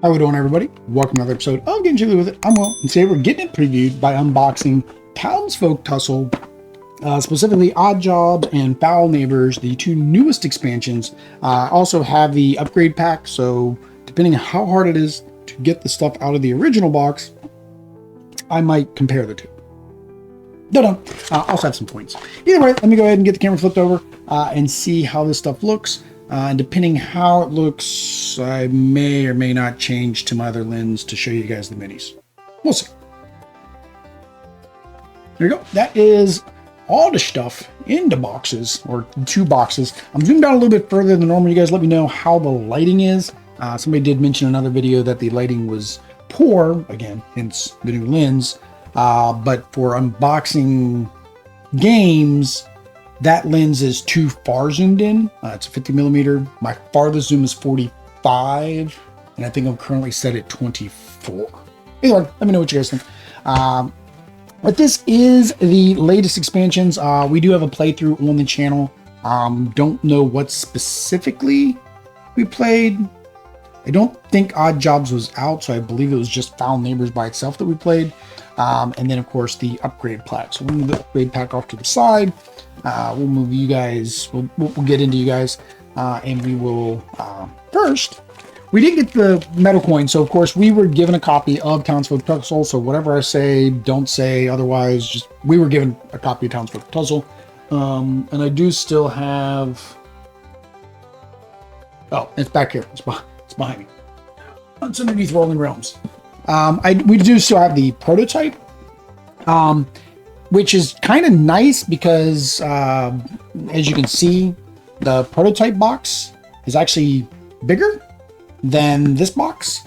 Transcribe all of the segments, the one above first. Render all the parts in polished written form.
How we doing, everybody? Welcome to another episode of Getting Chilly With It. I'm Will, and today we're getting it previewed by unboxing Townsfolk Tussle, specifically Odd Jobs and Foul Neighbors, the two newest expansions. Also have the upgrade pack, so depending on how hard it is to get the stuff out of the original box, I might compare the two. Also have some points. Either way, let me go ahead and get the camera flipped over and see how this stuff looks. And depending how it looks, I may or may not change to my other lens to show you guys the minis. We'll see. There you go. That is all the stuff in the boxes, or two boxes. I'm zoomed out a little bit further than normal. You guys let me know how the lighting is. Somebody did mention in another video that the lighting was poor, again, hence the new lens. But for unboxing games, that lens is too far zoomed in. It's a 50mm. My farthest zoom is 45, and I think I'm currently set at 24. Either way, let me know what you guys think. But this is the latest expansions. We do have a playthrough on the channel. Don't know what specifically we played. I don't think Odd Jobs was out, so I believe it was just Foul Neighbors by itself that we played. And then, of course, the upgrade pack. So we'll move the upgrade pack off to the side. We'll move you guys. We'll get into you guys, and we will first. We did get the metal coin, so of course we were given a copy of Townsfolk Tussle. So whatever I say, don't say otherwise. Just we were given a copy of Townsfolk Tussle, and I do still have. Oh, it's back here. It's behind me. It's underneath Rolling Realms. We do still have the prototype, which is kind of nice because, as you can see, the prototype box is actually bigger than this box,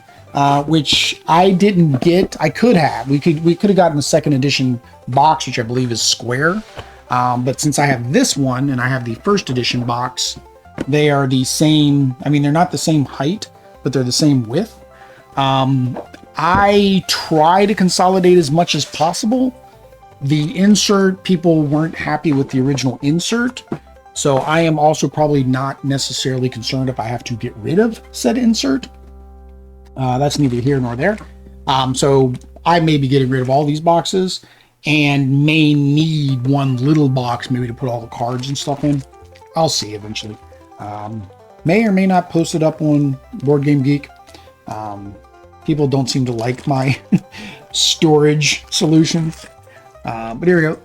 which I didn't get. I could have. We could have gotten the second edition box, which I believe is square. But since I have this one and I have the first edition box, they are the same. I mean, they're not the same height, but they're the same width. I try to consolidate as much as possible. The insert, people weren't happy with the original insert. So I am also probably not necessarily concerned if I have to get rid of said insert. That's neither here nor there. So I may be getting rid of all these boxes and may need one little box maybe to put all the cards and stuff in. I'll see eventually. May or may not post it up on Board Game Geek. People don't seem to like my storage solution. But here we go.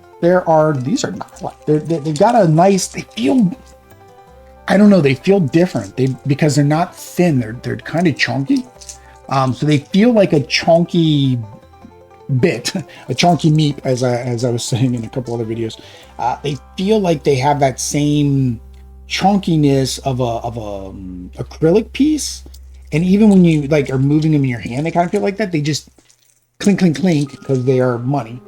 These are not like, they've got a nice, they feel, I don't know, they feel different. Because they're not thin, they're kind of chunky. So they feel like a chunky bit, a chunky meat, as I was saying in a couple other videos. They feel like they have that same chunkiness of a acrylic piece. And even when you like are moving them in your hand, they kind of feel like that. They just clink, clink, clink because they are money.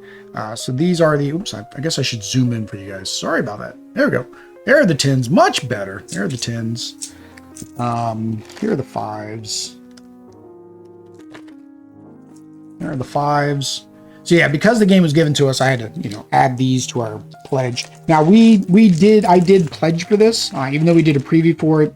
So these are the, oops, I guess I should zoom in for you guys. Sorry about that. There we go. There are the 10s, much better. There are the 10s. Here are the 5s. There are the 5s. So yeah, because the game was given to us, I had to, add these to our pledge. Now I did pledge for this, even though we did a preview for it.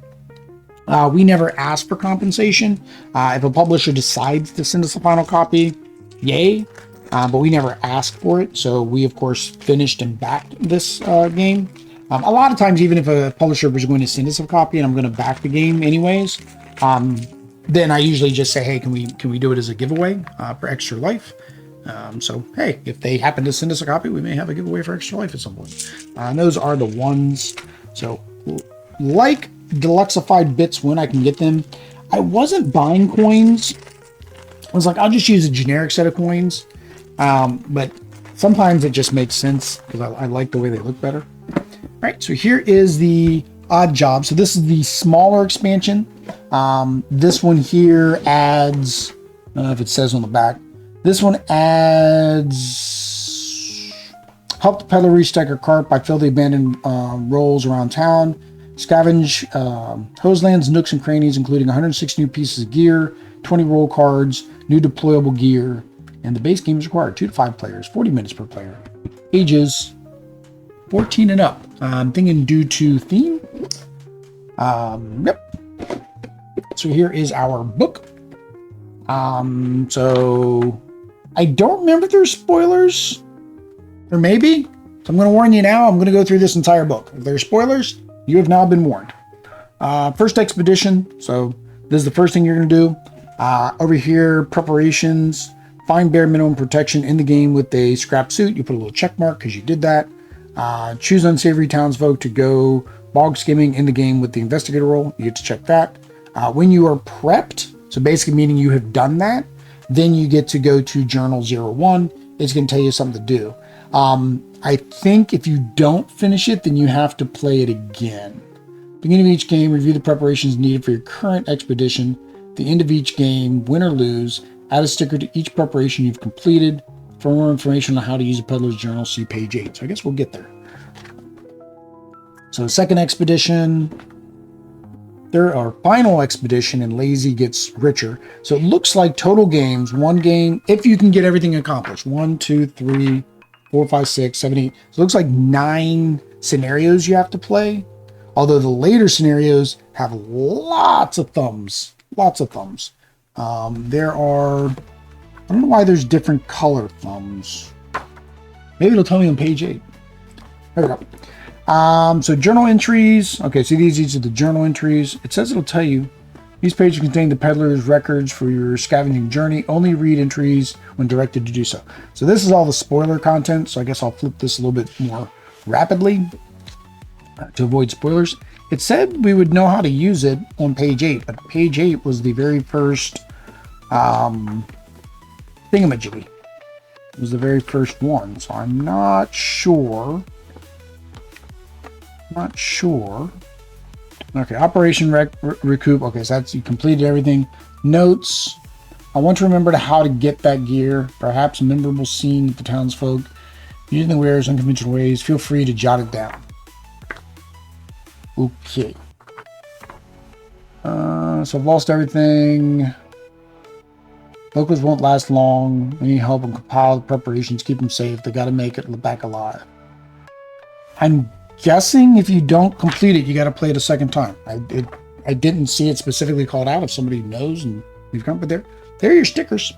We never asked for compensation. If a publisher decides to send us a final copy, yay. But we never asked for it. So we, of course, finished and backed this game. A lot of times, even if a publisher was going to send us a copy and I'm going to back the game anyways, then I usually just say, hey, can we do it as a giveaway for Extra Life? So, hey, if they happen to send us a copy, we may have a giveaway for Extra Life at some point. And those are the ones. So, like deluxeified bits when I can get them. I wasn't buying coins. I was like, I'll just use a generic set of coins. But sometimes it just makes sense because I like the way they look better. All right, so here is the Odd Job. So this is the smaller expansion. This one here adds, I don't know if it says on the back, this one adds, help the peddler restack her cart by fill the abandoned rolls around town. Scavenge hose lands, nooks, and crannies, including 106 new pieces of gear, 20 roll cards, new deployable gear, and the base game is required 2 to 5 players, 40 minutes per player. Ages 14 and up. I'm thinking due to theme. Yep. So here is our book. So I don't remember if there's spoilers, or maybe. So I'm going to warn you now. I'm going to go through this entire book. If there's spoilers, you have now been warned. First expedition. So this is the first thing you're going to do. Over here, preparations. Find bare minimum protection in the game with a scrap suit. You put a little check mark because you did that. Choose unsavory townsfolk to go bog skimming in the game with the investigator role. You get to check that. When you are prepped, so basically meaning you have done that, then you get to go to Journal 01. It's going to tell you something to do. I think if you don't finish it, then you have to play it again. Beginning of each game, review the preparations needed for your current expedition. The end of each game, win or lose, add a sticker to each preparation you've completed. For more information on how to use a Pedler's Journal, see page 8. So I guess we'll get there. So second expedition, there are final expedition, and lazy gets richer. So it looks like total games, one game, if you can get everything accomplished. 1, 2, 3, 4, 5, 6, 7, 8. So it looks like 9 scenarios you have to play. Although the later scenarios have lots of thumbs. Lots of thumbs. There are, I don't know why there's different color thumbs. Maybe it'll tell me on page 8. There we go. So journal entries. Okay, so these are the journal entries. It says it'll tell you these pages contain the peddler's records for your scavenging journey. Only read entries when directed to do so. So this is all the spoiler content. So I guess I'll flip this a little bit more rapidly to avoid spoilers. It said we would know how to use it on page 8, but page 8 was the very first thingamajiggy. It was the very first one, so I'm not sure. Okay, Operation Recoup. Okay, so that's, you completed everything. Notes. I want to remember how to get that gear. Perhaps a memorable scene with the townsfolk. Using the wares unconventional ways. Feel free to jot it down. Okay. So I've lost everything. Locals won't last long. We need help and compile the preparations. Keep them safe. They got to make it back alive. I'm guessing if you don't complete it, you got to play it a second time. I didn't see it specifically called out. If somebody knows and we've come, but there are your stickers.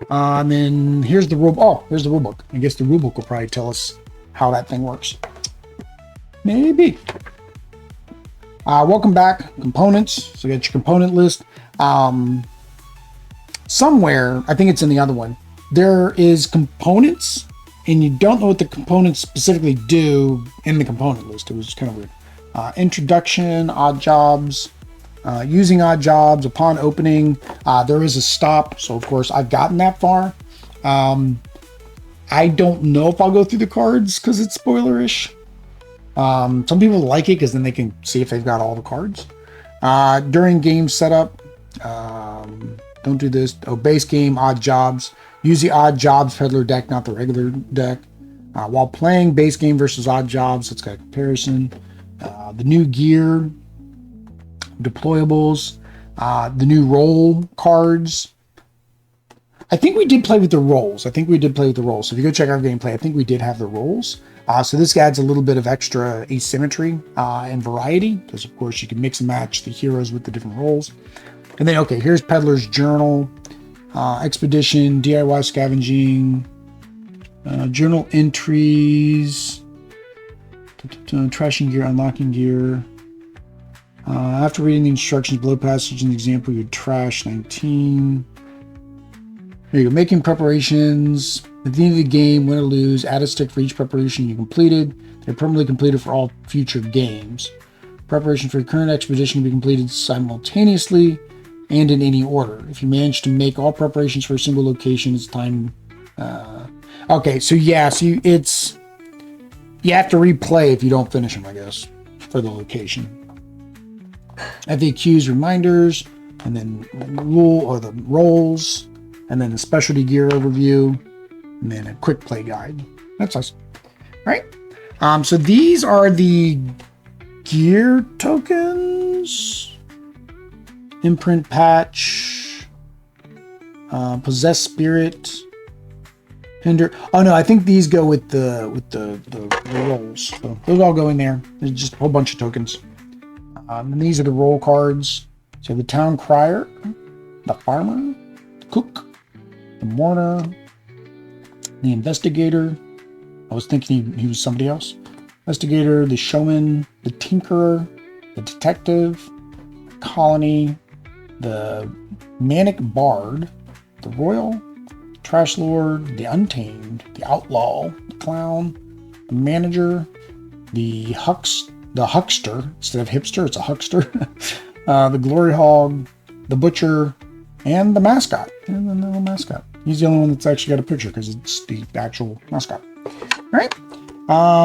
And then here's the rule. Oh, here's the rule book. I guess the rule book will probably tell us how that thing works. Maybe. Welcome back. Components. So you got your component list. Somewhere, I think it's in the other one, there is components, and you don't know what the components specifically do in the component list. It was kind of weird. Introduction, odd jobs, using odd jobs upon opening. There is a stop. So of course I've gotten that far. I don't know if I'll go through the cards because it's spoilerish. Some people like it because then they can see if they've got all the cards. During game setup, don't do this. Oh, base game, odd jobs. Use the odd jobs peddler deck, not the regular deck. While playing base game versus odd jobs, it's got a comparison. The new gear, deployables, the new roll cards. I think we did play with the rolls. So if you go check our gameplay, I think we did have the rolls. So this adds a little bit of extra asymmetry and variety, because of course you can mix and match the heroes with the different roles. And then, okay, here's Pedler's Journal, Expedition, DIY Scavenging, Journal Entries, Trashing Gear, Unlocking Gear. After reading the instructions below passage in the example, you trash 19. There you go, making preparations. At the end of the game, win or lose, add a stick for each preparation you completed. They're permanently completed for all future games. Preparation for your current expedition can be completed simultaneously and in any order. If you manage to make all preparations for a single location, it's time. Okay, so yeah, so you have to replay if you don't finish them, I guess, for the location. FAQs, reminders, and then the rule or the rolls, and then the specialty gear overview, and then a quick play guide. That's us, right? So these are the gear tokens. Imprint patch, possess spirit, hinder. Oh no, I think these go with the rolls. So those all go in there. There's just a whole bunch of tokens. And these are the roll cards. So the town crier, the farmer, the cook, the mourner, the investigator. I was thinking he was somebody else. Investigator, the showman, the tinkerer, the detective, the colony, the manic bard, the royal, the trash lord, the untamed, the outlaw, the clown, the manager, the huckster, instead of hipster, it's a huckster, the glory hog, the butcher, and the mascot. And the little mascot. He's the only one that's actually got a picture because it's the actual mascot. All right.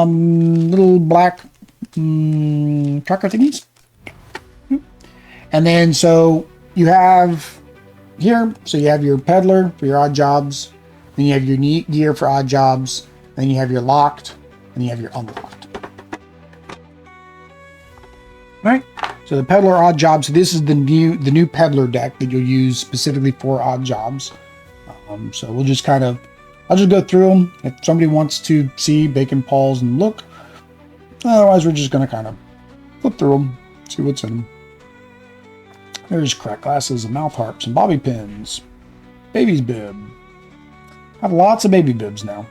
Little black tracker thingies. And then so you have here, so you have your peddler for your odd jobs, then you have your neat gear for odd jobs, then you have your locked, and you have your unlocked. All right. So the peddler odd jobs. So this is the new peddler deck that you'll use specifically for odd jobs. So we'll just I'll just go through them. If somebody wants to see, they can pause and look. Otherwise, we're just going to kind of flip through them, see what's in them. There's crack glasses and mouth harps and bobby pins. Baby's bib. I have lots of baby bibs now.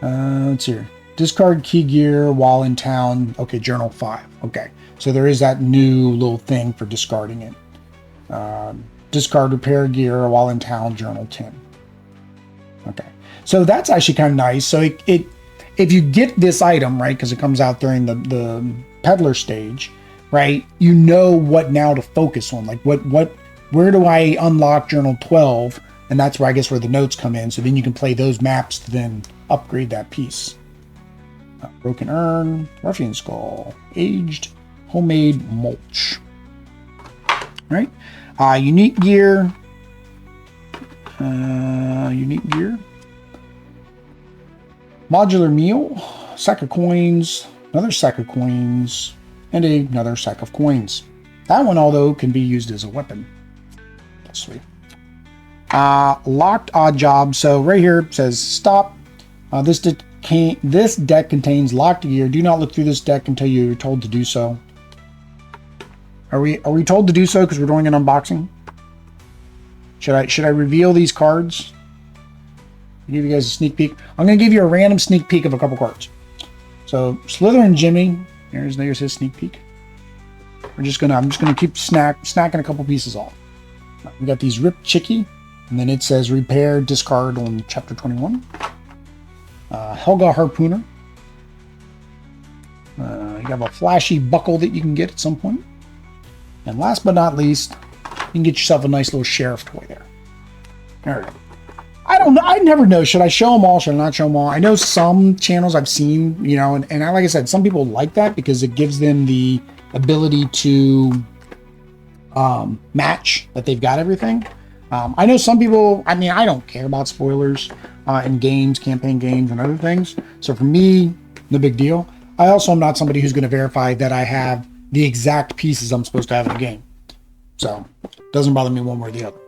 Let's see here. Discard key gear while in town. Okay, journal 5. Okay, so there is that new little thing for discarding it. Discard repair gear while in town, journal 10. Okay, so that's actually kind of nice. So if you get this item, right, because it comes out during the peddler stage, right, you know what now to focus on. Like where do I unlock journal 12? And that's where I guess where the notes come in. So then you can play those maps to then upgrade that piece. Broken urn, ruffian skull, aged homemade mulch. All right, unique gear. Unique gear. Modular meal, sack of coins, another sack of coins, and another sack of coins. That one, although, can be used as a weapon. That's sweet. Locked odd job. So right here it says stop. This deck contains locked gear. Do not look through this deck until you're told to do so. Are we told to do so because we're doing an unboxing? Should I reveal these cards? Give you guys a sneak peek. I'm going to give you a random sneak peek of a couple cards. So Slytherin Jimmy, there's his sneak peek. I'm just gonna keep snacking a couple pieces off. We got these Rip Chicky, and then it says repair discard on chapter 21. Helga Harpooner. You have a flashy buckle that you can get at some point. And last but not least, you can get yourself a nice little sheriff toy there. There we go. I don't know. I never know. Should I show them all? Should I not show them all? I know some channels I've seen, you know, and like I said, some people like that because it gives them the ability to match that they've got everything. I know some people, I mean, I don't care about spoilers in games, campaign games, and other things. So for me, no big deal. I also am not somebody who's going to verify that I have the exact pieces I'm supposed to have in the game. So it doesn't bother me one way or the other.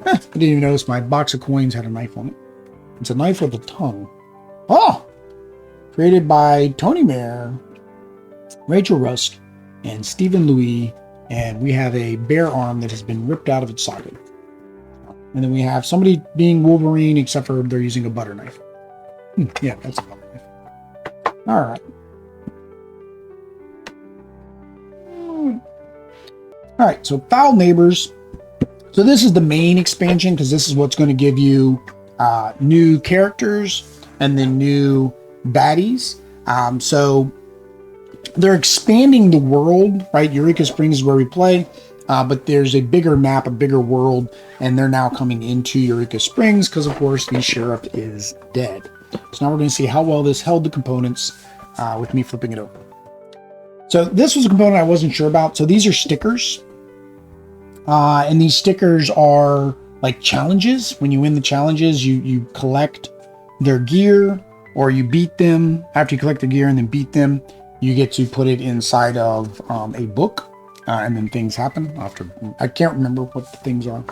I didn't even notice my box of coins had a knife on it. It's a knife with a tongue. Oh! Created by Tony Mayer, Rachel Rusk, and Stephen Louis. And we have a bear arm that has been ripped out of its socket. And then we have somebody being Wolverine, except for they're using a butter knife. Yeah, that's a butter knife. All right. All right, so Foul Neighbors. So this is the main expansion because this is what's going to give you new characters and then new baddies. So they're expanding the world, right? Eureka Springs is where we play, but there's a bigger map, a bigger world, and they're now coming into Eureka Springs because, of course, the sheriff is dead. So now we're going to see how well this held the components with me flipping it over. So this was a component I wasn't sure about. So these are stickers. And these stickers are like challenges. When you win the challenges, you collect their gear or you beat them. After you collect the gear and then beat them, you get to put it inside of a book and then things happen. I can't remember what the things are.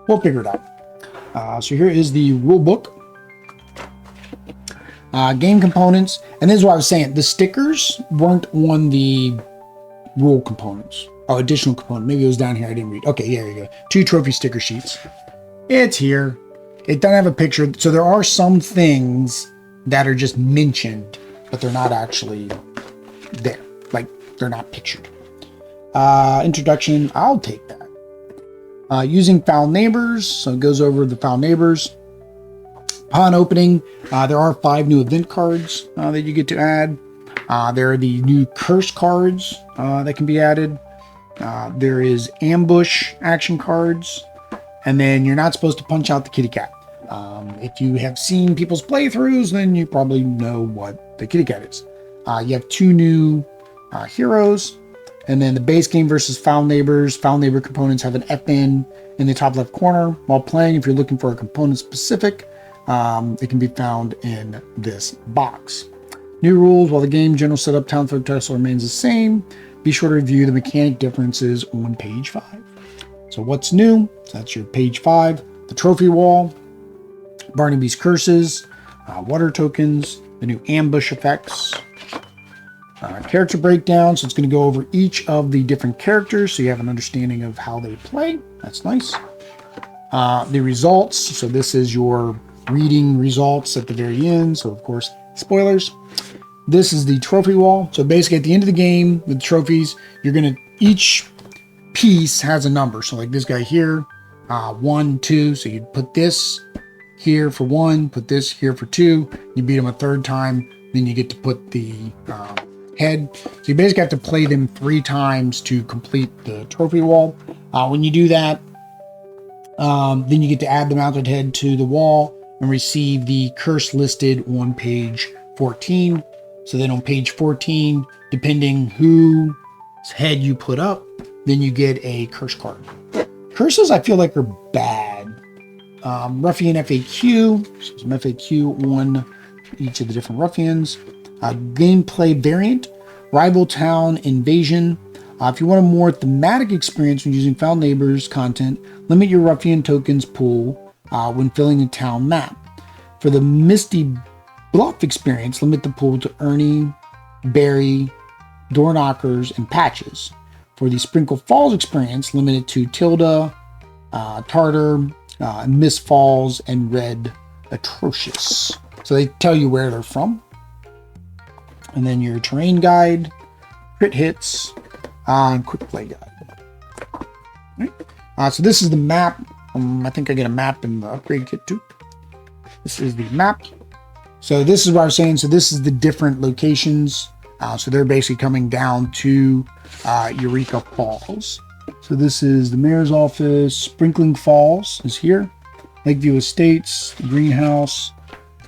We'll figure it out. So here is the rule book. Game components. And this is what I was saying. The stickers weren't on the rule components. Oh, additional component. Maybe it was down here. I didn't read. Okay, yeah, there you go. 2 trophy sticker sheets. It's here. It doesn't have a picture. So there are some things that are just mentioned, but they're not actually there. Like, they're not pictured. Introduction. I'll take that. Using foul neighbors. So it goes over the foul neighbors. Upon opening, there are 5 new event cards that you get to add. There are the new curse cards that can be added. There is ambush action cards. And then you're not supposed to punch out the kitty cat. If you have seen people's playthroughs, then you probably know what the kitty cat is. You have 2 new heroes. And then the base game versus foul neighbors. Foul neighbor components have an FN in the top left corner. While playing, if you're looking for a component specific, it can be found in this box. New rules. While the game general setup Townsfolk Tussle remains the same, be sure to review the mechanic differences on page 5. So what's new? So that's your page 5. The trophy wall, Barnaby's curses, water tokens, the new ambush effects, character breakdown. So it's going to go over each of the different characters so you have an understanding of how they play. That's nice. The results. So this is your reading results at the very end. So of course, spoilers. This is the trophy wall. So basically at the end of the game with trophies, you're going to, each piece has a number. So like this guy here, 1, 2. So you put this here for 1, put this here for 2. You beat them a 3rd time. Then you get to put the head. So you basically have to play them 3 times to complete the trophy wall. When you do that, then you get to add the mounted head to the wall and receive the curse listed on page 14. So then on page 14, depending whose head you put up, then you get a curse card. Curses I feel like are bad. Ruffian FAQ, so some FAQ on each of the different Ruffians. Gameplay variant, rival town invasion. If you want a more thematic experience when using foul neighbors content, limit your Ruffian tokens pool when filling a town map. For the Misty Bluff experience, limit the pool to Ernie, Barry, door knockers, and patches. For the Sprinkle Falls experience, limit it to Tilda, Tartar, Miss Falls, and Red Atrocious. So they tell you where they're from. And then your terrain guide, crit hits, and quick play guide. Right. So this is the map. I think I get a map in the upgrade kit too. This is the map. So this is what I was saying. So this is the different locations. So they're basically coming down to Eureka Falls. So this is the mayor's office. Sprinkling Falls is here. Lakeview Estates, the greenhouse,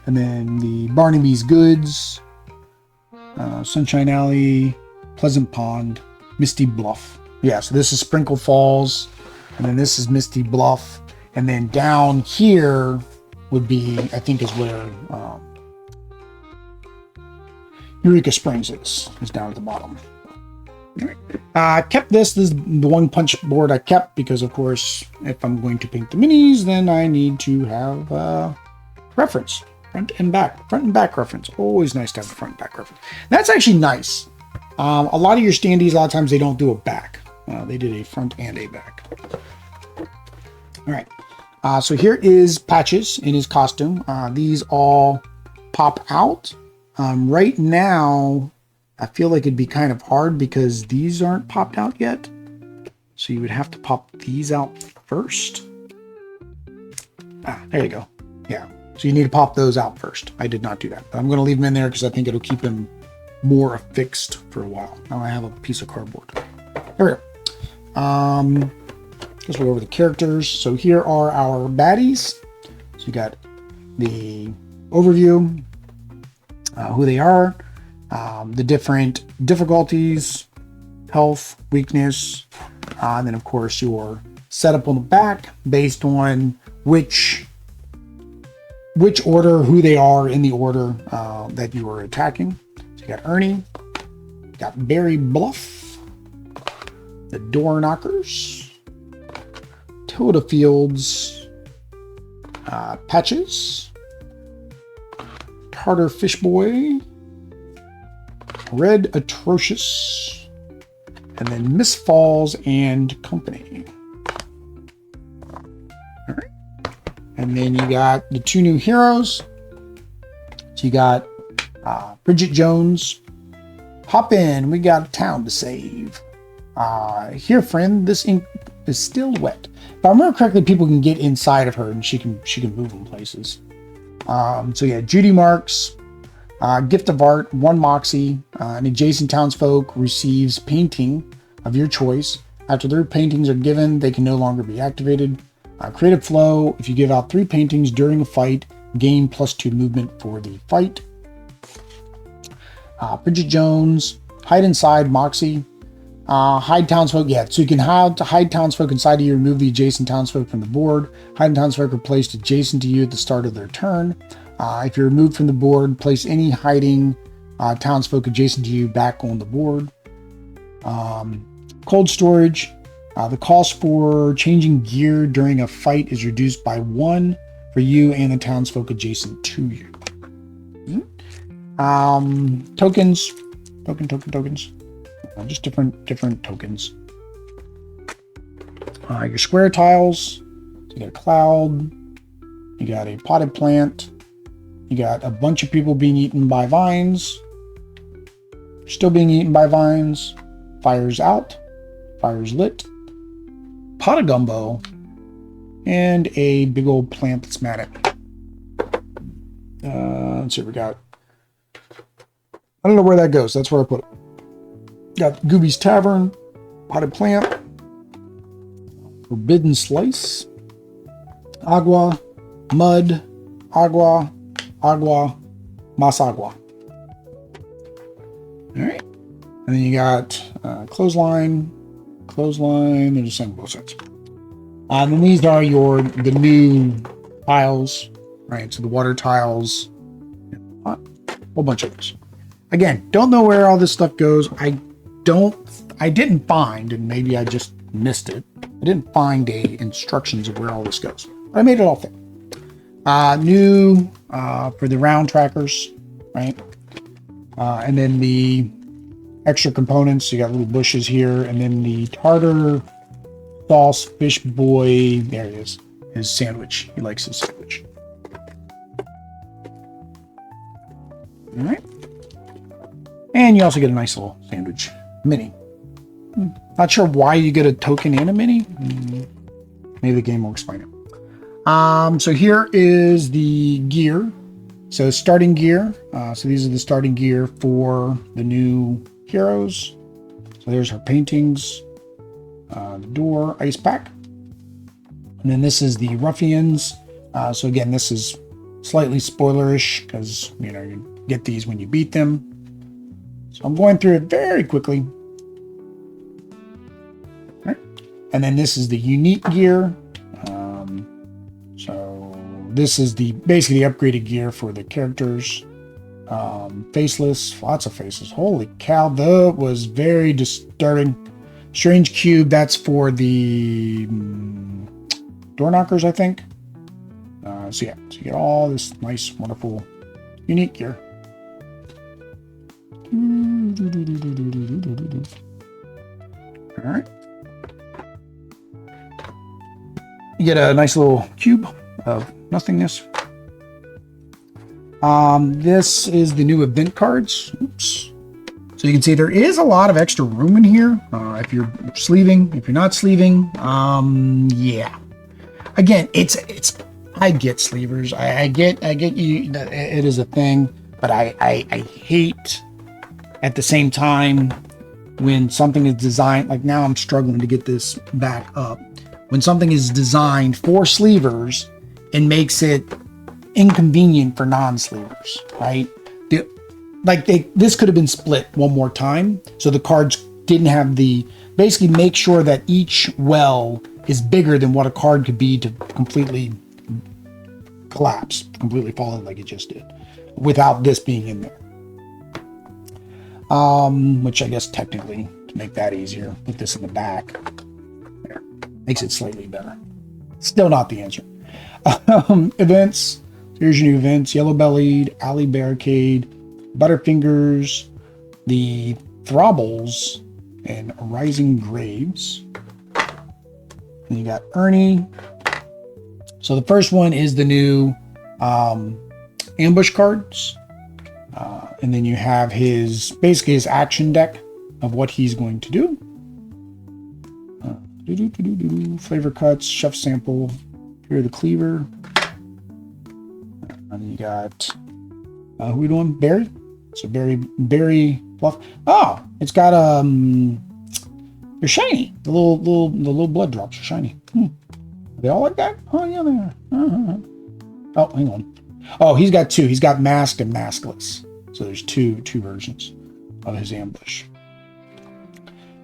and then the Barnaby's Goods, Sunshine Alley, Pleasant Pond, Misty Bluff. Yeah, so this is Sprinkle Falls, and then this is Misty Bluff, and then down here would be, I think, is where Eureka Springs is down at the bottom. I kept this is the one punch board I kept because, of course, if I'm going to paint the minis, then I need to have reference, front and back reference. Always nice to have a front and back reference. That's actually nice. A lot of your standees, a lot of times they don't do a back. They did a front and a back. All right. So here is Patches in his costume. These all pop out. Right now, I feel like it'd be kind of hard because these aren't popped out yet. So you would have to pop these out first. There you go. Yeah. So you need to pop those out first. I did not do that. But I'm going to leave them in there because I think it'll keep them more affixed for a while. Now I have a piece of cardboard. There we go. Let's go over the characters. So here are our baddies. So you got the overview, who they are, the different difficulties, health, weakness, and then of course your setup on the back based on which order, who they are in the order that you are attacking. So you got Ernie, you got Barry Bluff, the Door Knockers, Tilda Fields, Patches, Tartar Fishboy, Red Atrocious, and then Miss Falls and Company. All right. And then you got the 2 new heroes. So you got Bridget Jones. Hop in, we got a town to save. Here, friend, this ink is still wet. If I remember correctly, people can get inside of her and she can move in places. So yeah, Judy Marks, Gift of Art, 1 Moxie. An adjacent townsfolk receives painting of your choice. After their paintings are given, they can no longer be activated. Creative Flow, if you give out 3 paintings during a fight, gain +2 movement for the fight. Bridget Jones, Hide Inside, Moxie. Hide townsfolk, yeah, so you can hide townsfolk inside of you, remove the adjacent townsfolk from the board. Hide townsfolk are placed adjacent to you at the start of their turn. If you're removed from the board, place any hiding townsfolk adjacent to you back on the board. Cold Storage, the cost for changing gear during a fight is reduced by 1 for you and the townsfolk adjacent to you. Tokens, tokens. Just different tokens. Your square tiles. So you got a cloud. You got a potted plant. You got a bunch of people being eaten by vines. Still being eaten by vines. Fires out. Fires lit. Pot of gumbo. And a big old plant that's mad at me. Let's see what we got. I don't know where that goes. That's where I put it. Got Gooby's Tavern, Potted Plant, Forbidden Slice, Agua, Mud, Agua, Mas Agua. All right. And then you got Clothesline, they're just saying both sides. And then these are the new tiles, right? So the water tiles, a whole bunch of those. Again, don't know where all this stuff goes. I didn't find, and maybe I just missed it. I didn't find instructions of where all this goes. But I made it all fit. New for the round trackers, right? And then the extra components. You got little bushes here, and then the tartar sauce fish boy. There it is. His sandwich. He likes his sandwich. All right. And you also get a nice little sandwich mini. Not sure why you get a token and a mini. Maybe the game will explain it. So here is the gear. So starting gear. So these are the starting gear for the new heroes. So there's her paintings. The door, ice pack. And then this is the Ruffians. So again, this is slightly spoilerish because you get these when you beat them. So I'm going through it very quickly. Right. And then this is the unique gear. So this is basically the upgraded gear for the characters. Faceless, lots of faces. Holy cow, that was very disturbing. Strange cube, that's for the door knockers, I think. So yeah, so you get all this nice, wonderful, unique gear. All right. You get a nice little cube of nothingness. This is the new event cards. Oops. So you can see there is a lot of extra room in here. If you're sleeving, if you're not sleeving, yeah. Again, I get sleevers. I get you. It is a thing, but I hate at the same time when something is designed. Like now, I'm struggling to get this back up. When something is designed for sleevers and makes it inconvenient for non-sleevers, right? This could have been split one more time, so the cards didn't have basically make sure that each well is bigger than what a card could be to completely collapse, completely fall in like it just did, without this being in there. Which I guess technically, to make that easier, put this in the back. There. Makes it slightly better. Still not the answer. Events. Here's your new events. Yellow Bellied, Alley Barricade, Butterfingers, the Throbbles, and Rising Graves. And you got Ernie. So the first one is the new ambush cards. And then you have basically his action deck of what he's going to do. Flavor cuts, chef sample, here the cleaver. And then you got, who are we doing? Barry? So Barry Bluff. Oh, it's got, they're shiny. The little blood drops are shiny. Are they all like that? Oh, yeah, they are. Oh, hang on. Oh, he's got two. He's got masked and maskless. So there's two versions of his ambush.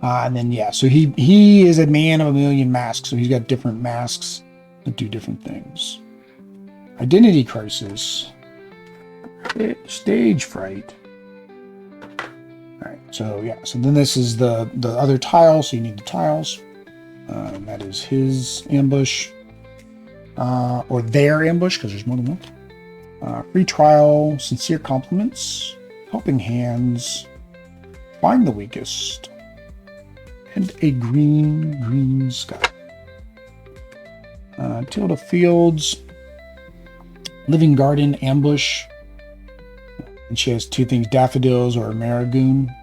And then, yeah, so he is a man of a million masks. So he's got different masks that do different things. Identity crisis. Stage fright. All right, so yeah, so then this is the other tile. So you need the tiles. And that is his ambush. Or their ambush, because there's more than one. Free trial, sincere compliments, helping hands, find the weakest, and a green sky. Tilda Fields, living garden ambush, and she has two things: daffodils or marigoon.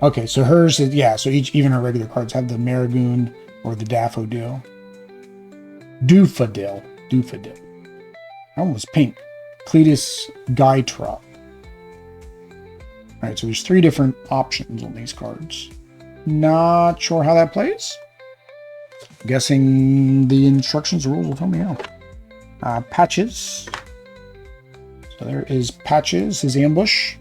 Okay, so hers is, yeah. So even her regular cards have the marigoon or the daffodil. Doofadil. That one was pink. Cletus Gytra. All right, so there's 3 different options on these cards. Not sure how that plays. Guessing the instructions or rules will tell me how. Patches. So there is Patches, his ambush.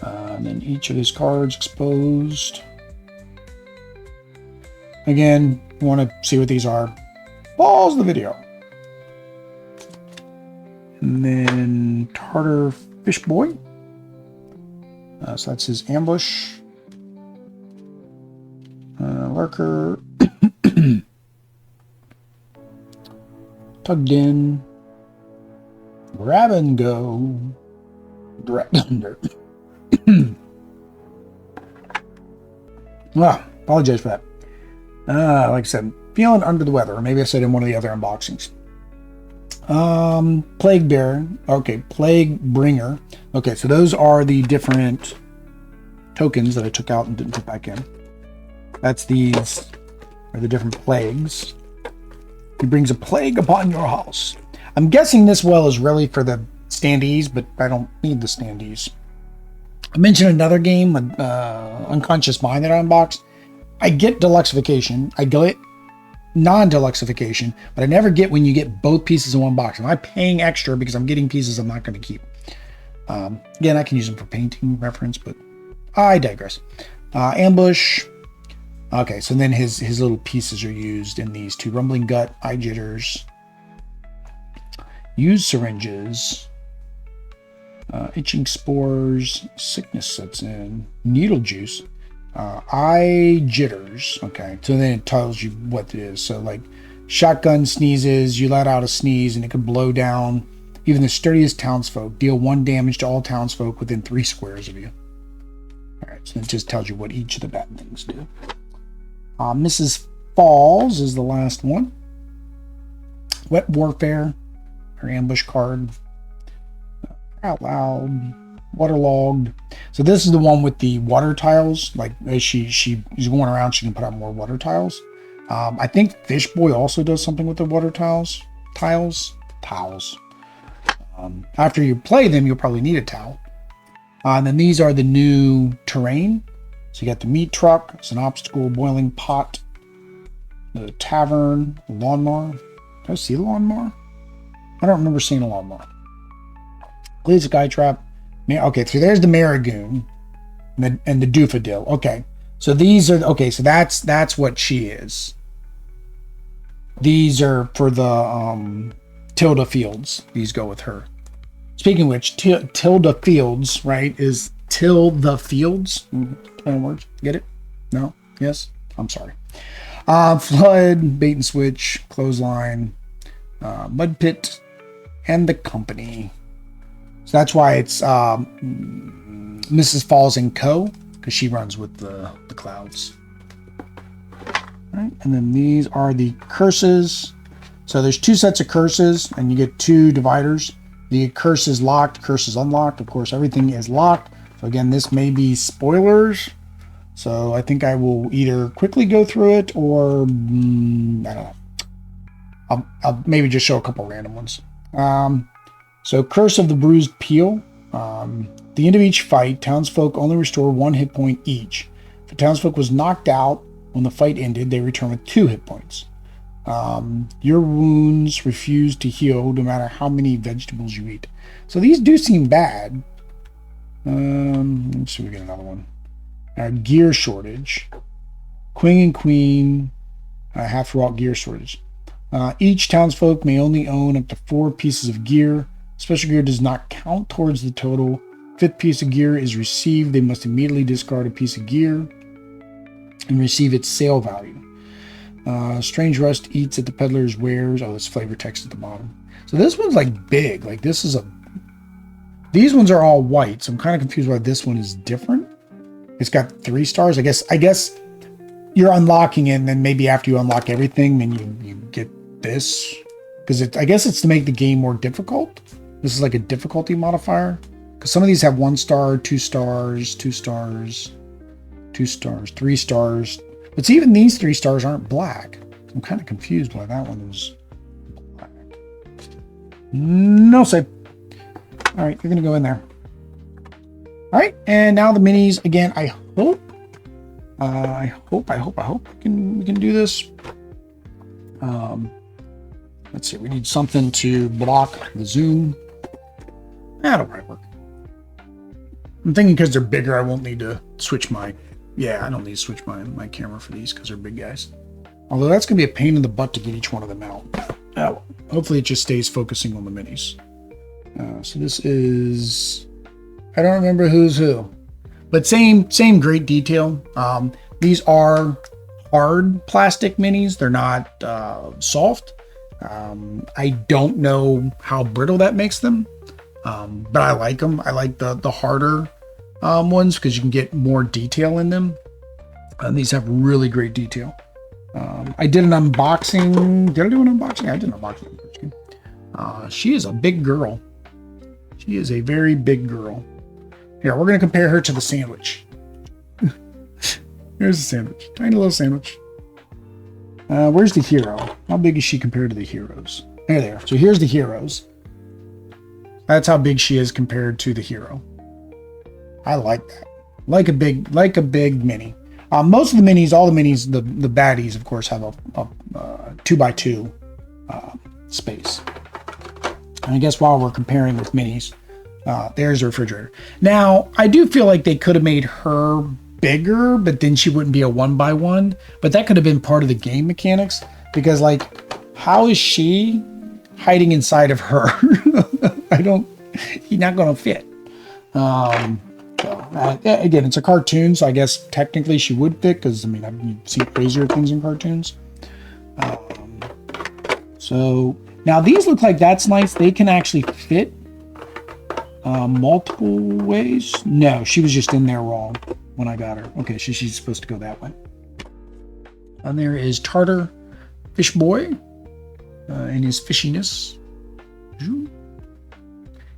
And then each of his cards exposed. Again, you want to see what these are. Pause the video. And then Tartar Fish Boy. So that's his ambush. Lurker. Tugged in. Grab and go. Direct under. Apologize for that. Like I said, feeling under the weather. Or maybe I said in one of the other unboxings. Plague Bearer. Okay, Plague Bringer. Okay, so those are the different tokens that I took out and didn't put back in. These are the different plagues. He brings a plague upon your house. I'm guessing this well is really for the standees, but I don't need the standees. I mentioned another game, Unconscious Mind, that I unboxed. I get deluxification. I get non-deluxification, but I never get when you get both pieces in one box. Am I paying extra because I'm getting pieces I'm not going to keep? Again, I can use them for painting reference, but I digress. Ambush. Okay, so then his little pieces are used in these 2. Rumbling Gut, Eye Jitters. Use syringes. Itching spores. Sickness sets in. Needle juice. Eye jitters. Okay, so then it tells you what it is. So like shotgun sneezes, you let out a sneeze and it can blow down even the sturdiest townsfolk. Deal 1 damage to all townsfolk within 3 squares of you. All right, so it just tells you what each of the bad things do. Mrs. Falls is the last one. Wet Warfare, her ambush card. Out Loud. Waterlogged. So this is the one with the water tiles. Like as she's going around, she can put out more water tiles. I think Fish Boy also does something with the water tiles. After you play them, you'll probably need a towel. And then these are the new terrain. So you got the meat truck, it's an obstacle, boiling pot, the tavern, lawnmower. Did I see the lawnmower? I don't remember seeing a lawnmower. Please, a guy trap. Okay, so there's the Marigoon and the Doofadil. Okay, so these are so that's what she is. These are for the Tilda Fields. These go with her. Speaking of which, Tilda Fields, right, is Tilda Fields. Words. Get it? No? Yes? I'm sorry. Flood, Bait and Switch, Clothesline, Mud Pit, and The Company. So that's why it's Mrs. Falls and Co. because she runs with the clouds. All right, and then these are the curses. So there's 2 sets of curses, and you get 2 dividers. The curse is locked, curse is unlocked. Of course, everything is locked. So again, this may be spoilers. So I think I will either quickly go through it or I don't know. I'll maybe just show a couple random ones. So Curse of the Bruised Peel. At the end of each fight, townsfolk only restore 1 hit point each. If a townsfolk was knocked out when the fight ended, they return with 2 hit points. Your wounds refuse to heal no matter how many vegetables you eat. So these do seem bad. Let's see if we get another one. Gear shortage. King and queen have throughout gear shortage. Each townsfolk may only own up to 4 pieces of gear. Special gear does not count towards the total. 5th piece of gear is received. They must immediately discard a piece of gear and receive its sale value. Strange Rust eats at the peddler's wares. Oh, that's flavor text at the bottom. So this one's like big. Like this is these ones are all white. So I'm kind of confused why this one is different. It's got 3 stars. I guess you're unlocking it, and then maybe after you unlock everything, then you get this. Because I guess it's to make the game more difficult. This is like a difficulty modifier. Because some of these have 1 star, 2 stars, 2 stars, 2 stars, 3 stars. But see, even these 3 stars aren't black. I'm kind of confused why that one was black. No save. All right, you're going to go in there. All right, and now the minis. Again, I hope we can do this. Let's see, we need something to block the zoom. That'll probably work. I'm thinking because they're bigger, I won't need to switch my... Yeah, I don't need to switch my camera for these because they're big guys. Although that's going to be a pain in the butt to get each one of them out. Hopefully it just stays focusing on the minis. So this is... I don't remember who's who. But same great detail. These are hard plastic minis. They're not soft. I don't know how brittle that makes them. But I like them. I like the harder ones because you can get more detail in them. And these have really great detail. I did an unboxing. Did I do an unboxing? I did an unboxing. She is a big girl. She is a very big girl. Here, we're going to compare her to the sandwich. Here's the sandwich. Tiny little sandwich. Where's the hero? How big is she compared to the heroes? There. So here's the heroes. That's how big she is compared to the hero. I like that. Like a big mini. Most of the minis, all the minis, the baddies, of course, have a 2x2 space. And I guess while we're comparing with minis, there's a refrigerator. Now, I do feel like they could have made her bigger, but then she wouldn't be a 1x1. But that could have been part of the game mechanics, because like, how is she hiding inside of her? He's not going to fit. Again, it's a cartoon, so I guess technically she would fit, because I mean, I've seen crazier things in cartoons. So now these look like that's nice. They can actually fit multiple ways. No, she was just in there wrong when I got her. Okay, she's supposed to go that way. And there is Tartar Fish Boy and his fishiness.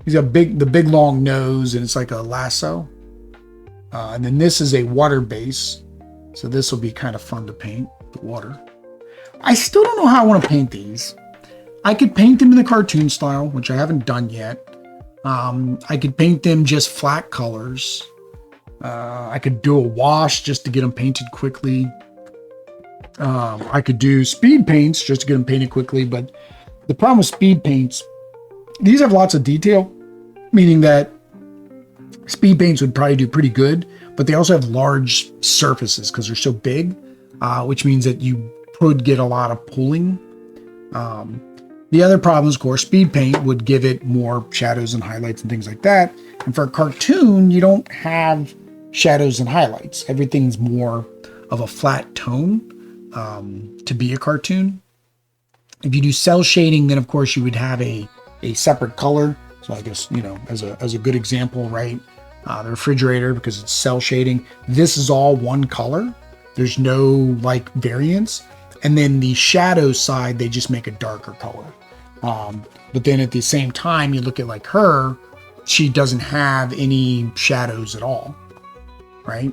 He's got the big long nose, and it's like a lasso. And then this is a water base, so this will be kind of fun to paint, the water. I still don't know how I want to paint these. I could paint them in the cartoon style, which I haven't done yet. I could paint them just flat colors. I could do a wash just to get them painted quickly. I could do speed paints just to get them painted quickly, but the problem with speed paints, these have lots of detail, meaning that speed paints would probably do pretty good, but they also have large surfaces because they're so big, which means that you could get a lot of pulling. The other problem is, of course, speed paint would give it more shadows and highlights and things like that. And for a cartoon, you don't have shadows and highlights. Everything's more of a flat tone to be a cartoon. If you do cell shading, then of course you would have a separate color. So I guess, you know, as a good example, right? The refrigerator, because it's cell shading. This is all one color. There's no like variance. And then the shadow side, they just make a darker color. But then at the same time, you look at like her, she doesn't have any shadows at all, right?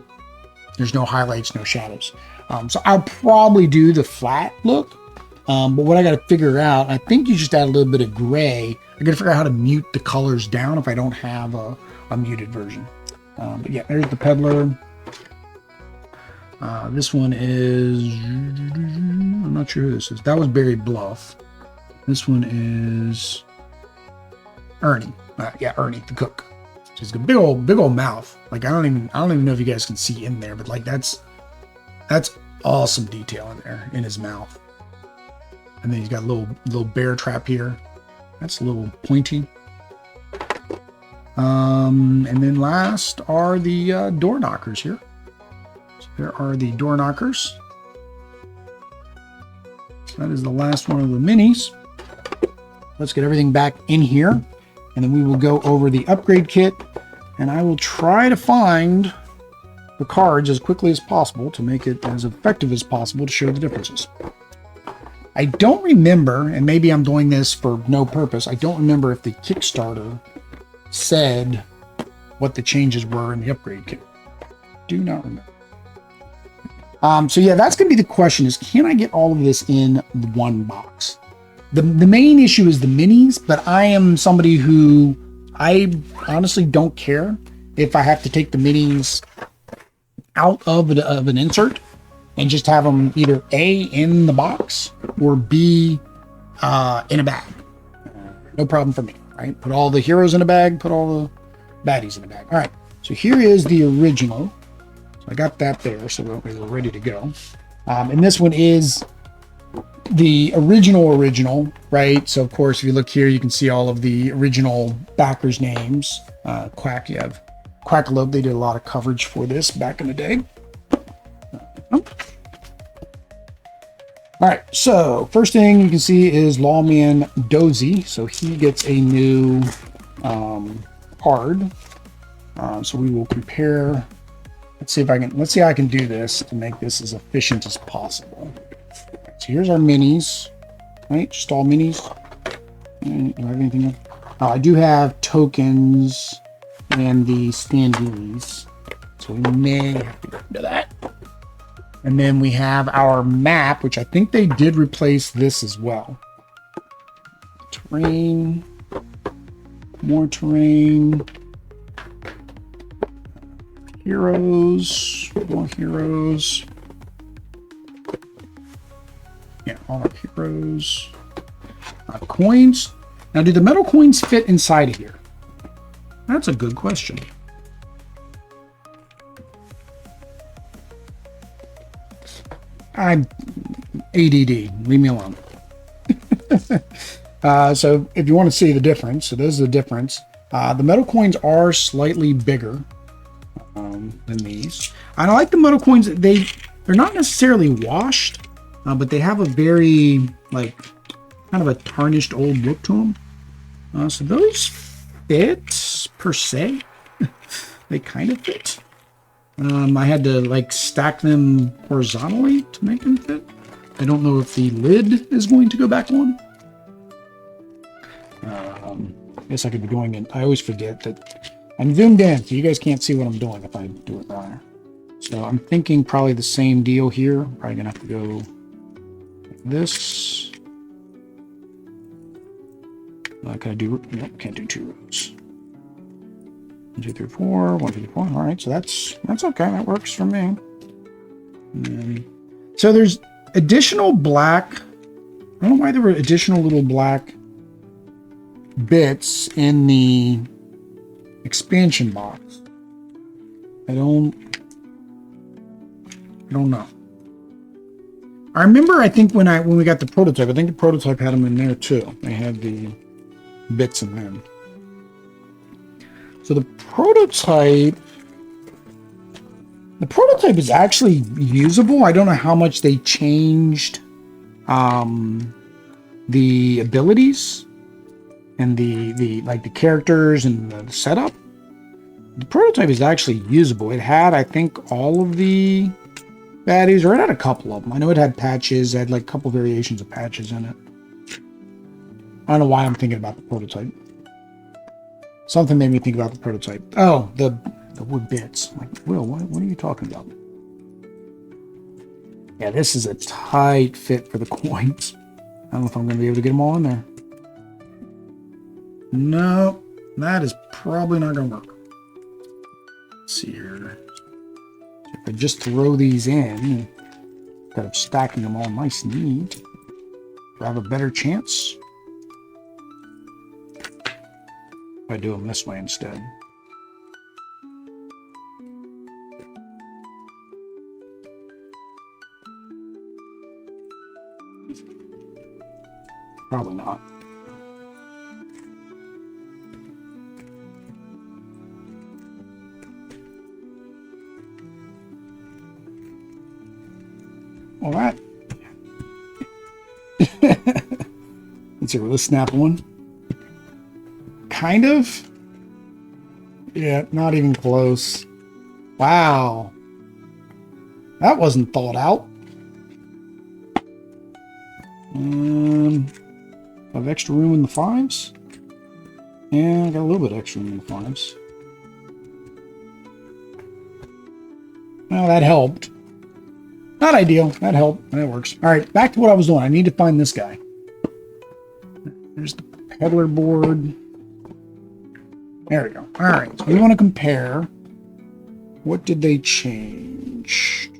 There's no highlights, no shadows. So I'll probably do the flat look. But what I got to figure out, I think you just add a little bit of gray. I got to figure out how to mute the colors down if I don't have a muted version. But yeah, there's the Pedler. This one is, I'm not sure who this is. That was Barry Bluff. This one is Ernie. Yeah, Ernie, the cook. He's got big old mouth. Like I don't even know if you guys can see in there, but like that's awesome detail in there in his mouth. And then he's got a little bear trap here. That's a little pointy. And then last are the door knockers here. So there are the door knockers. So that is the last one of the minis. Let's get everything back in here, and then we will go over the upgrade kit, and I will try to find the cards as quickly as possible to make it as effective as possible to show the differences. I don't remember, and maybe I'm doing this for no purpose, I don't remember if the Kickstarter said what the changes were in the upgrade kit. Do not remember. So yeah, that's going to be the question is, can I get all of this in one box? The main issue is the minis, but I am somebody who, I honestly don't care if I have to take the minis out of an insert and just have them either A, in the box, or B, in a bag. No problem for me, right? Put all the heroes in a bag, put all the baddies in a bag. All right, so here is the original. So I got that there, so we're ready to go. And this one is the original, right? So of course, if you look here, you can see all of the original backers' names. Quack, you have Quackalope. They did a lot of coverage for this back in the day. All right, so first thing you can see is Lawman Dozy. So he gets a new card. So we will compare. Let's see how I can do this to make this as efficient as possible. So here's our minis, right? Just all minis. Do I have anything else? I do have tokens and the standees. So we may have to go into that. And then we have our map, which I think they did replace this as well. Terrain. More terrain. Heroes. More heroes. Yeah, all our heroes. Coins. Now, do the metal coins fit inside of here? That's a good question. I'm ADD. Leave me alone. So if you want to see the difference, so this is the difference. The metal coins are slightly bigger than these. And I like the metal coins. They're not necessarily washed, but they have a very like kind of a tarnished old look to them. So those fit per se. They kind of fit. I had to like stack them horizontally to make them fit. I don't know if the lid is going to go back on. I guess I could be going in. I always forget that I'm zoomed in, so you guys can't see what I'm doing if I do it wrong. So I'm thinking probably the same deal here. Probably gonna have to go like this. Can I do? Nope, can't do 2 rows. 1, 2, 3, 4. 1, 2, 3, 4. All right, so that's okay. That works for me. And then, so there's additional black. I don't know why there were additional little black bits in the expansion box. I don't know. I remember, I think when we got the prototype, I think the prototype had them in there too. They had the bits in them. So the prototype is actually usable. I don't know how much they changed the abilities and the like the characters and the setup. The prototype is actually usable. It had, I think, all of the baddies, or it had a couple of them. I know it had patches. It had like a couple variations of patches in it. I don't know why I'm thinking about the prototype. Something made me think about the prototype. Oh, the wood bits. Like, Will, what are you talking about? Yeah, this is a tight fit for the coins. I don't know if I'm going to be able to get them all in there. No, that is probably not going to work. Let's see here. If I just throw these in, instead of stacking them all nice and neat, do I have a better chance? If I do them this way instead. Probably not. All right. Let's see, will this snap one? Kind of. Yeah, not even close. Wow. That wasn't thought out. Have extra room in the fives? Yeah, I got a little bit extra room in the fives. Well, that helped. Not ideal. That helped. That works. All right, back to what I was doing. I need to find this guy. There's the peddler board. There we go. All right, so we want to compare. What did they change?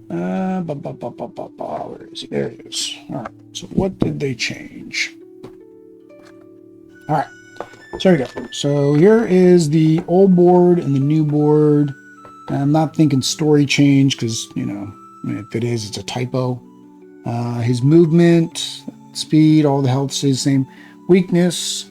Where is he? There he is. All right, so what did they change? All right, so here we go. So here is the old board and the new board. I'm not thinking story change because, you know, if it is, it's a typo. His movement, speed, all the health stays the same. Weakness.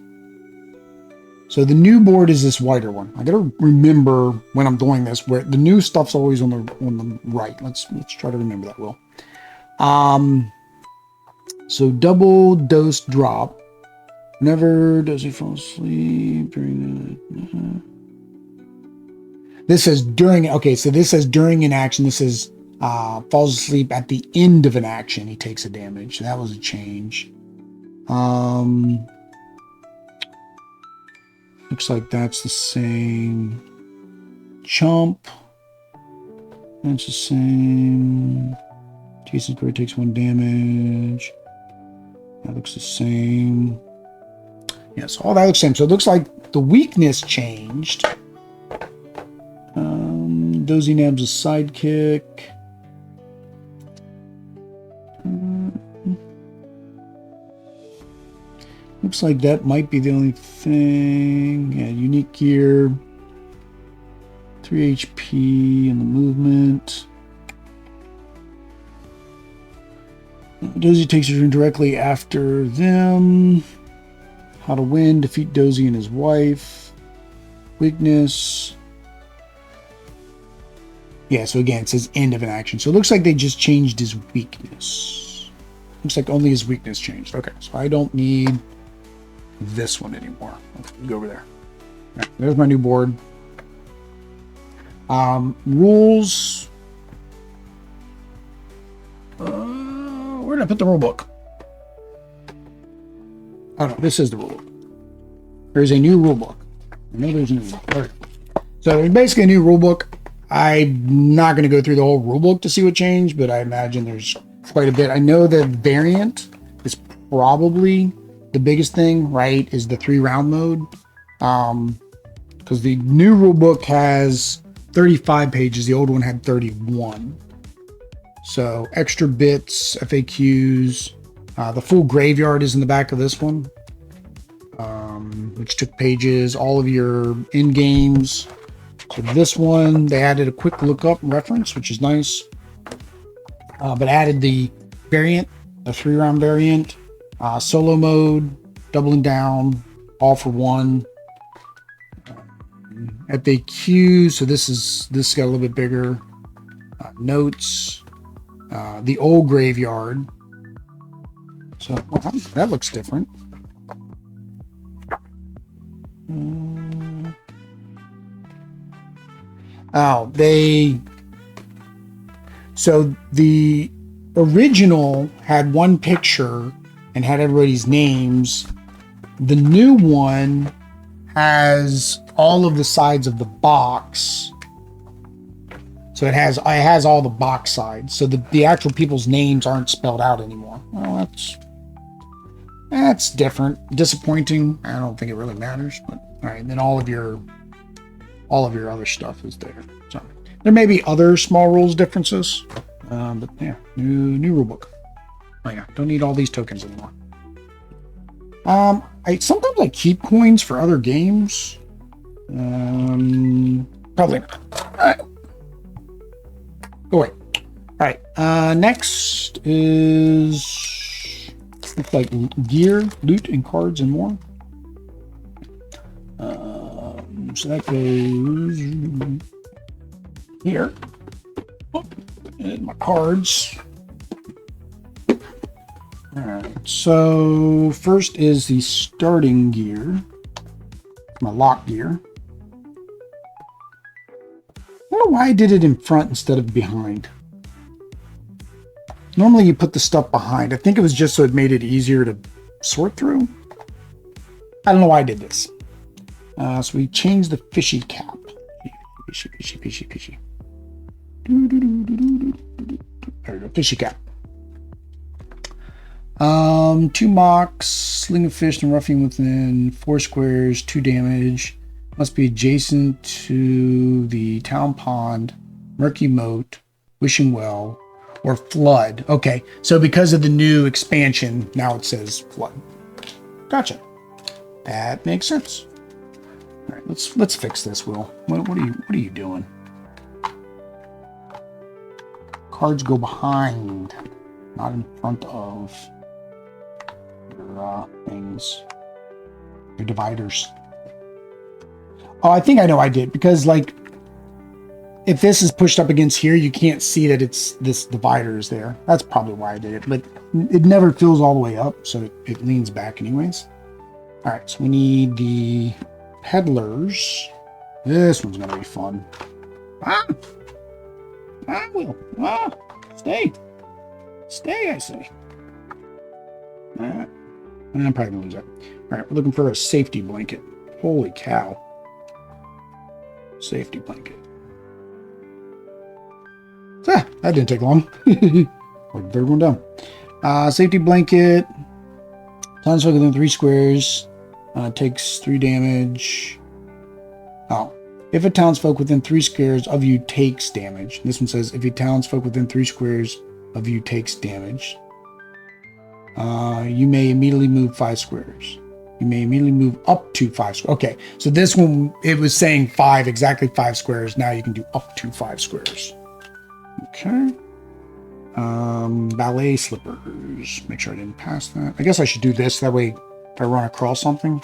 So the new board is this wider one. I gotta remember when I'm doing this where the new stuff's always on the right. Let's try to remember that, Will. So double dose drop. Never does he fall asleep during the. This says during. Okay, so this says during an action. This is falls asleep at the end of an action. He takes a damage. So that was a change. Looks like that's the same. Chump. That's the same. Jason's bird takes 1 damage. That looks the same. Yeah, so all that looks the same. So it looks like the weakness changed. Dozy Nab's a sidekick. Looks like that might be the only thing. Yeah, unique gear. 3 HP in the movement. Dozy takes her turn directly after them. How to win. Defeat Dozy and his wife. Weakness. Yeah, so again, it says end of an action. So it looks like they just changed his weakness. Looks like only his weakness changed. Okay, so I don't need this one anymore. Let's go over there. Right, there's my new board. Rules. Where did I put the rule book? Oh no, this is the rule book. There's a new rule book. I know there's a new rule book. Right. So there's basically a new rule book. I'm not going to go through the whole rule book to see what changed, but I imagine there's quite a bit. I know the variant is probably the biggest thing, right, is the 3-round mode. Because the new rule book has 35 pages. The old one had 31. So extra bits, FAQs. The full graveyard is in the back of this one, which took pages, all of your end games. So this one, they added a quick lookup reference, which is nice. But added the variant, the 3-round variant, solo mode, doubling down, all for one. FAQ, so this got a little bit bigger. Notes, the old graveyard. So well, that looks different. Oh, so the original had one picture and had everybody's names. The new one has all of the sides of the box. So it has all the box sides. So the actual people's names aren't spelled out anymore. Well, that's different. Disappointing. I don't think it really matters, but all right. And then all of your other stuff is there. So there may be other small rules differences, but yeah, new rulebook. Oh yeah, don't need all these tokens anymore. Sometimes I keep coins for other games. Probably not. All right. Go away. All right. Next is looks like gear, loot, and cards and more. So that goes here. Oh, and my cards. All right. So first is the starting gear. My lock gear. I don't know why I did it in front instead of behind. Normally you put the stuff behind. I think it was just so it made it easier to sort through. I don't know why I did this. So we changed the fishy cap. Fishy. There we go, fishy cap. 2 mocks, sling of fish and ruffian within 4 squares, 2 damage. Must be adjacent to the town pond, murky moat, wishing well, or flood. Okay, so because of the new expansion, now it says flood. Gotcha. That makes sense. All right, let's fix this, Will. What are you doing? Cards go behind, not in front of your things, your dividers. Oh, I think I know I did, because like if this is pushed up against here, you can't see that it's this divider is there. That's probably why I did it, but it never fills all the way up, so it leans back anyways. All right, so we need the Pedlers. This one's gonna be fun. Will. Stay, I say. I'm probably gonna lose that. All right, we're looking for a safety blanket. Holy cow. Safety blanket. That didn't take long. Like third one down. Safety blanket. Townsfolk within 3 squares. Takes 3 damage. Oh. If a townsfolk within 3 squares of you takes damage. This one says if a townsfolk within 3 squares of you takes damage. You may immediately move 5 squares. You may immediately move up to 5 squares. Okay, so this one, it was saying 5, exactly 5 squares. Now you can do up to 5 squares. Okay. Ballet slippers. Make sure I didn't pass that. I guess I should do this. That way, if I run across something.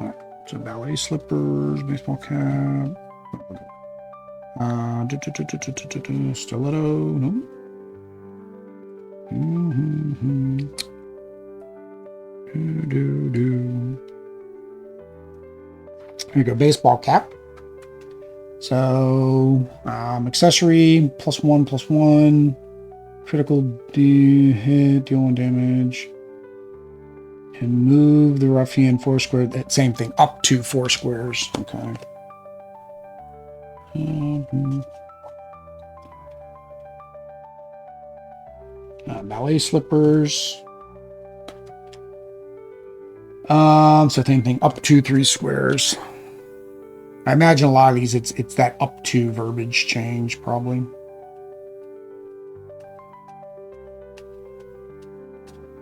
All right, so ballet slippers, baseball cap. Stiletto. No. Here you go, baseball cap. So, accessory, +1/+1. Critical hit, deal 1 damage. And move the ruffian 4 squares. That same thing, up to 4 squares. Okay. Ballet slippers. So same thing, up to 3 squares. I imagine a lot of these, it's that up to verbiage change, probably.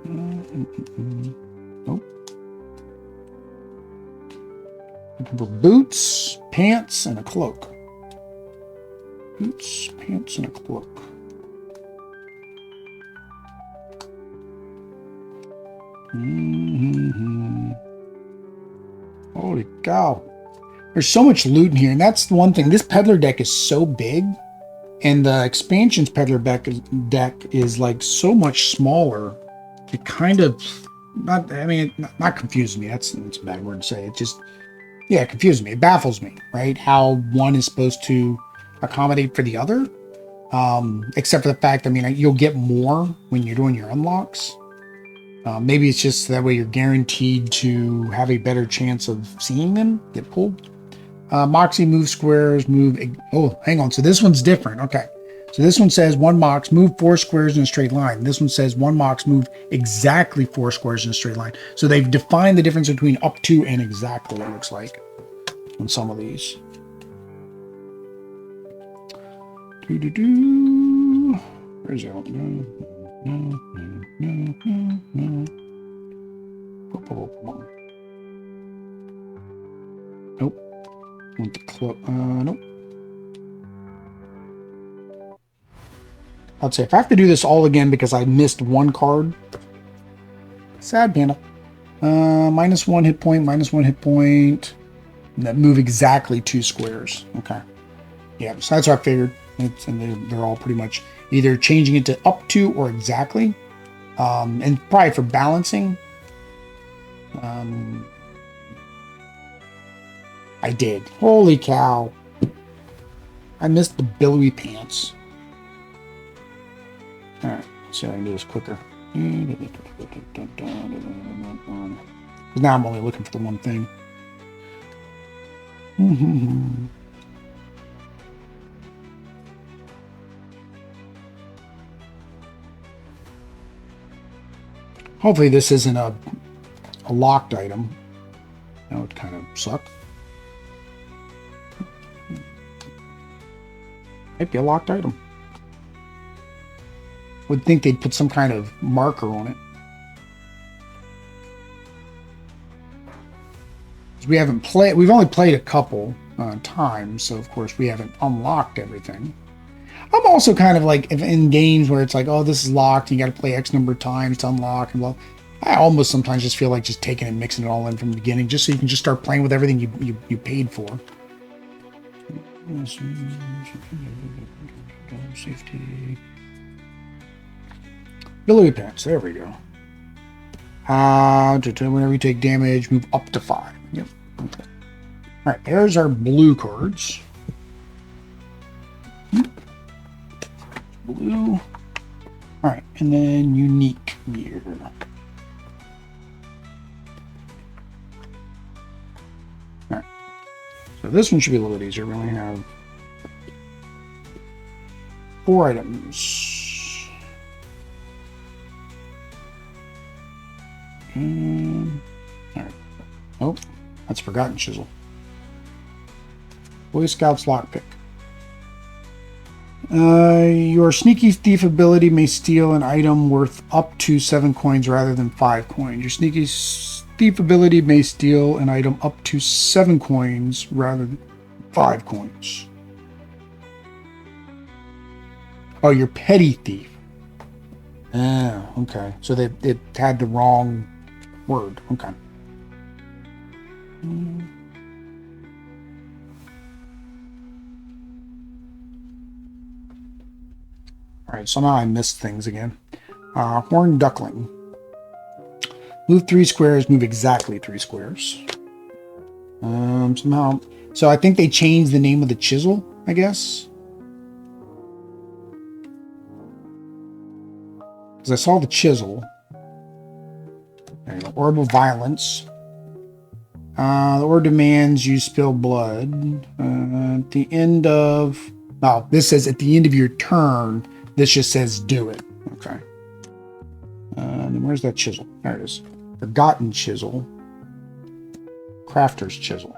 Nope. Looking for boots, pants, and a cloak. Boots, pants, and a cloak. Holy cow. There's so much loot in here, and that's the one thing. This peddler deck is so big, and the expansion's peddler deck is like so much smaller. It kind of not, I mean, not confuses me. That's a bad word to say. It just, yeah, it confuses me. It baffles me, right? How one is supposed to accommodate for the other. Except for the fact, I mean, you'll get more when you're doing your unlocks. Maybe it's just that way you're guaranteed to have a better chance of seeing them get pulled. Moxie, move squares, move. Oh, hang on. So this one's different. Okay. So this one says 1 mox, move 4 squares in a straight line. This one says 1 mox, move exactly 4 squares in a straight line. So they've defined the difference between up to and exactly, it looks like, on some of these. Where's that one? No. Nope. Want the club? Nope. I'd say if I have to do this all again because I missed 1 card, sad panda. -1 hit point, -1 hit point. And that move exactly 2 squares. Okay. Yeah, so that's what I figured. And they're all pretty much either changing it to up to or exactly. And probably for balancing. I did. Holy cow. I missed the billowy pants. Alright, let's see if I can do this quicker. Because now I'm only looking for the one thing. Hopefully this isn't a locked item. That would kind of suck. Might be a locked item. Would think they'd put some kind of marker on it. We haven't played. We've only played a couple times, so of course we haven't unlocked everything. I'm also kind of like, if in games where it's like, oh, this is locked, and you got to play X number of times to unlock and blah. I almost sometimes just feel like just taking and mixing it all in from the beginning, just so you can just start playing with everything you paid for. Safety. Billowy pants. There we go. Whenever you take damage, move up to 5. Yep. Okay. All right. There's our blue cards. Blue. All right, and then unique gear. All right. So this one should be a little bit easier. We only have 4 items. All right. Oh, that's Forgotten Chisel. Boy Scouts lockpick. Your sneaky thief ability may steal an item worth up to 7 coins rather than 5 coins. Your sneaky thief ability may steal an item up to 7 coins rather than 5 coins. Oh, you're petty thief. Ah, okay. So it had the wrong word. Okay. Alright, somehow I missed things again. Horned duckling. Move 3 squares, move exactly 3 squares. Somehow. So I think they changed the name of the chisel, I guess. Because I saw the chisel. There you go. Orb of Violence. The orb demands you spill blood. At the end of... Oh, this says at the end of your turn. This just says do it. Okay. And where's that chisel? There it is. Forgotten Chisel. Crafter's Chisel.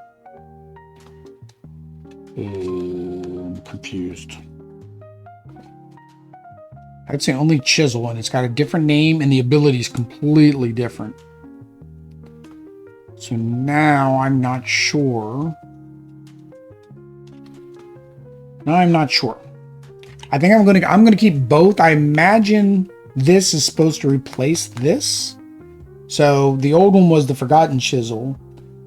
I'm confused. I'd say only chisel, and it's got a different name, and the ability is completely different. So now I'm not sure. Now I'm not sure. I think I'm gonna keep both. I imagine this is supposed to replace this. So the old one was the Forgotten Chisel.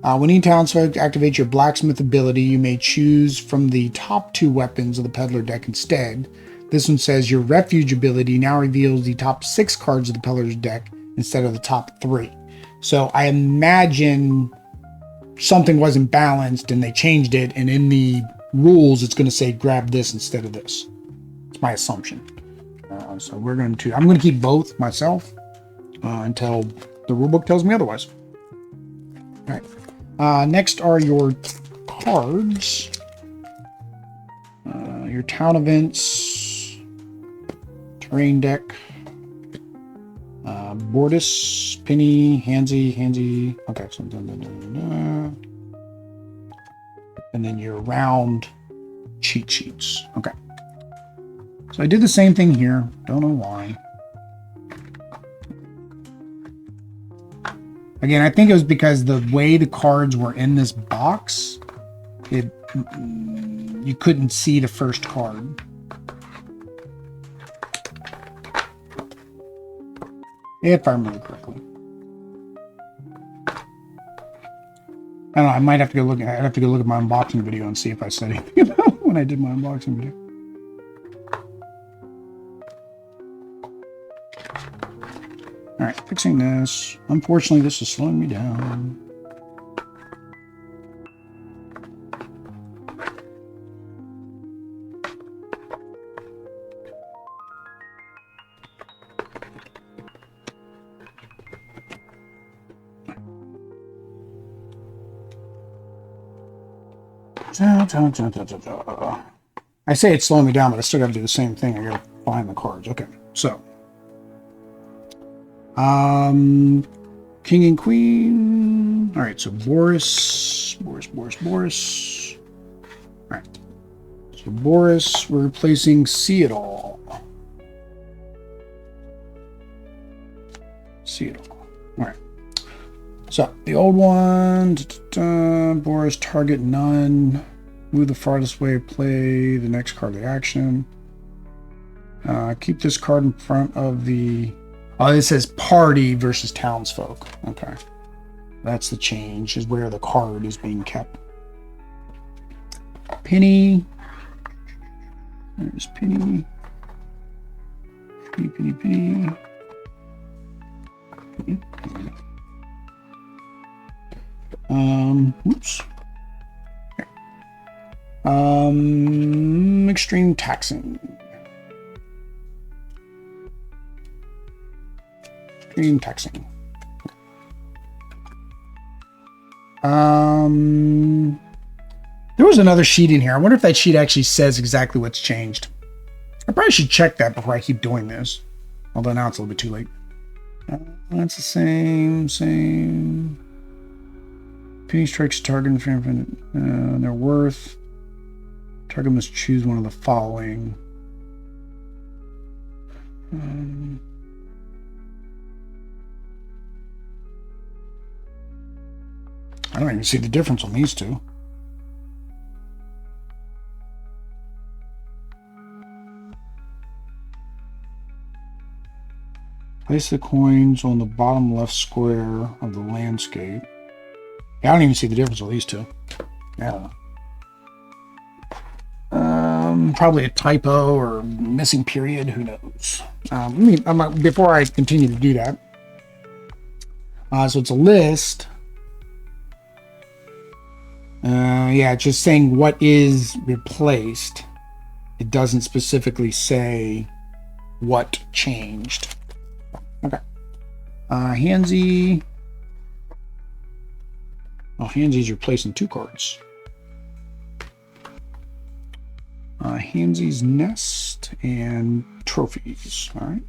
When in Townsfolk activate your blacksmith ability, you may choose from the top 2 weapons of the Peddler deck instead. This one says your refuge ability now reveals the top 6 cards of the Peddler's deck instead of the top 3. So I imagine something wasn't balanced and they changed it. And in the rules, it's going to say grab this instead of this. It's my assumption. So I'm going to keep both myself until the rulebook tells me otherwise. All right. Next are your cards. Your town events, terrain deck, Bordis, Penny, Handsy. Okay, so and then your round cheat sheets. Okay. So I did the same thing here. Don't know why. Again, I think it was because the way the cards were in this box, you couldn't see the first card. If I remember correctly. I don't know, I might have to go look at my unboxing video and see if I said anything about it when I did my unboxing video. Alright, fixing this. Unfortunately, this is slowing me down. I say it's slowing me down, but I still got to do the same thing. I got to find the cards. Okay, so King and Queen. All right, so Boris. All right, so Boris, we're replacing See It All. All right. So the old one, Boris, target none. Move the farthest way, play the next card of the action. Keep this card in front of the... Oh, it says party versus townsfolk. Okay. That's the change, is where the card is being kept. Penny. There's Penny. Penny. Oops. Extreme taxing. There was another sheet in here. I wonder if that sheet actually says exactly what's changed. I probably should check that before I keep doing this. Although now it's a little bit too late. That's the same. Penny strikes target in front of their worth. Target must choose one of the following. I don't even see the difference on these two. Place the coins on the bottom left square of the landscape. Yeah, I don't even see the difference with these two. Yeah. Probably a typo or missing period. Who knows? Before I continue to do that. So it's a list. Yeah, it's just saying what is replaced. It doesn't specifically say what changed. Okay. Handsy. Oh, Handsy's replacing two cards. Handsy's Nest and Trophies. All right.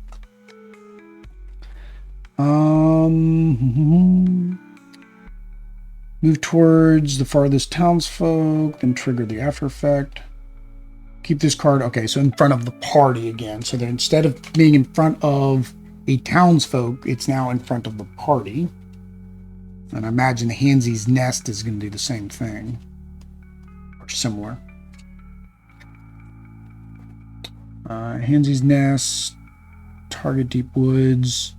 Move towards the farthest townsfolk, then trigger the after effect. Keep this card, okay, so in front of the party again. So that instead of being in front of a townsfolk, it's now in front of the party. And I imagine the Handsy's Nest is going to do the same thing. Or similar. Handsy's Nest, target deep woods.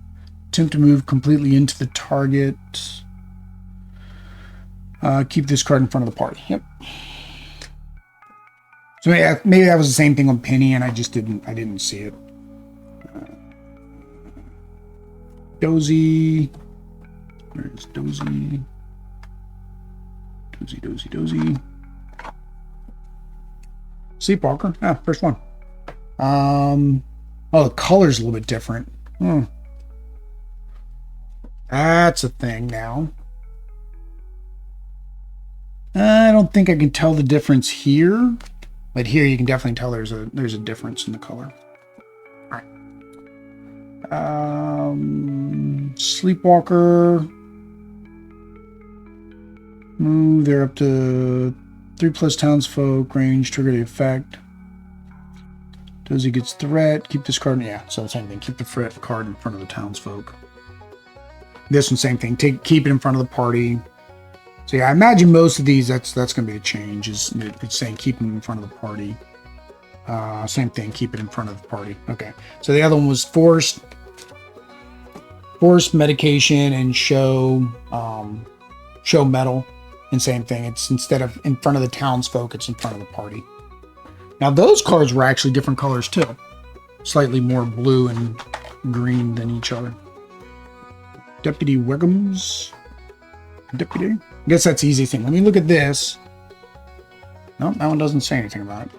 Attempt to move completely into the target. Keep this card in front of the party. Yep. So maybe that was the same thing on Penny, and I didn't see it. Dozy. There's Dozy. Dozy. Sleepwalker. Ah, first one. Oh, the color's a little bit different. That's a thing now. I don't think I can tell the difference here, but here you can definitely tell there's a difference in the color. All right. Sleepwalker. They're up to 3+ townsfolk range, trigger the effect. Dozy gets threat, keep this card. Yeah, so same thing. Keep the threat card in front of the townsfolk. This one, same thing. Keep it in front of the party. So yeah, I imagine most of these, that's going to be a change. It's saying keep them in front of the party. Same thing. Keep it in front of the party. Okay. So the other one was forced medication and show metal. And same thing. It's instead of in front of the townsfolk, it's in front of the party. Now those cards were actually different colors too. Slightly more blue and green than each other. Deputy Wiggums. Deputy. I guess that's the easy thing. Let me look at this. No, that one doesn't say anything about it.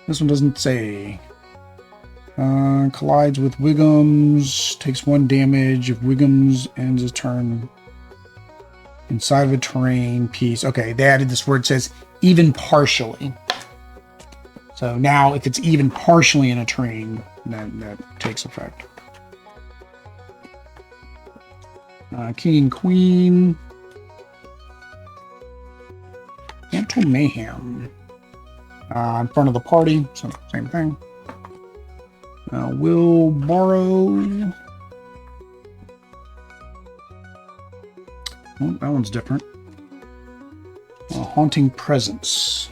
This one doesn't say. Collides with Wiggums. Takes 1 damage. If Wiggums ends his turn inside of a terrain piece. Okay, they added this word, says even partially. So now if it's even partially in a terrain, that takes effect. King and Queen. Mental Mayhem. In front of the party, so same thing. Will borrow. Oh, that one's different. Haunting Presence.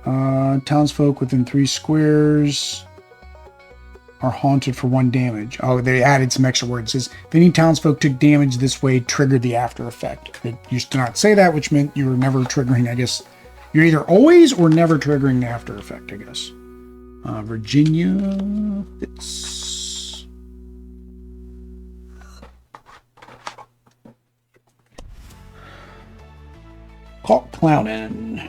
Townsfolk within 3 squares are haunted for 1 damage. Oh, they added some extra words. It says, if any townsfolk took damage this way, triggered the after effect. It used to not say that, which meant you were never triggering, I guess. You're either always or never triggering the after effect, I guess. Virginia Fitz. Caught clowning.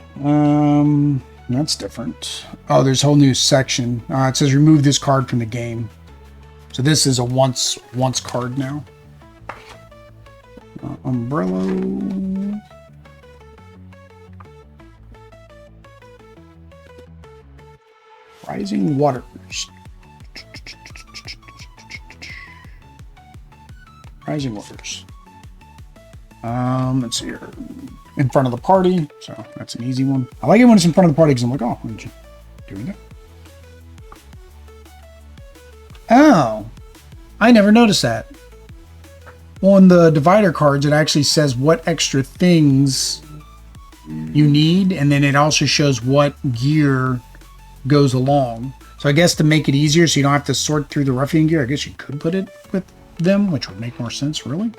That's different. Oh, there's a whole new section. It says remove this card from the game. So this is a once card now. Umbrella. Rising Waters. Rising Waters. Let's see here. In front of the party, so that's an easy one. I like it when it's in front of the party because I'm like, oh, why aren't you doing that? Oh, I never noticed that. On the divider cards, it actually says what extra things you need, and then it also shows what gear goes along. So I guess to make it easier so you don't have to sort through the ruffian gear, I guess you could put it with them, which would make more sense, really.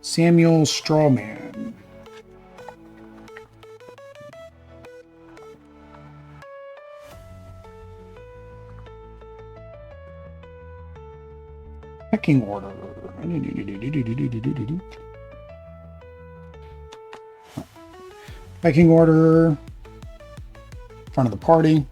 Samuel Strawman. Pecking order. Pecking order. Front of the party.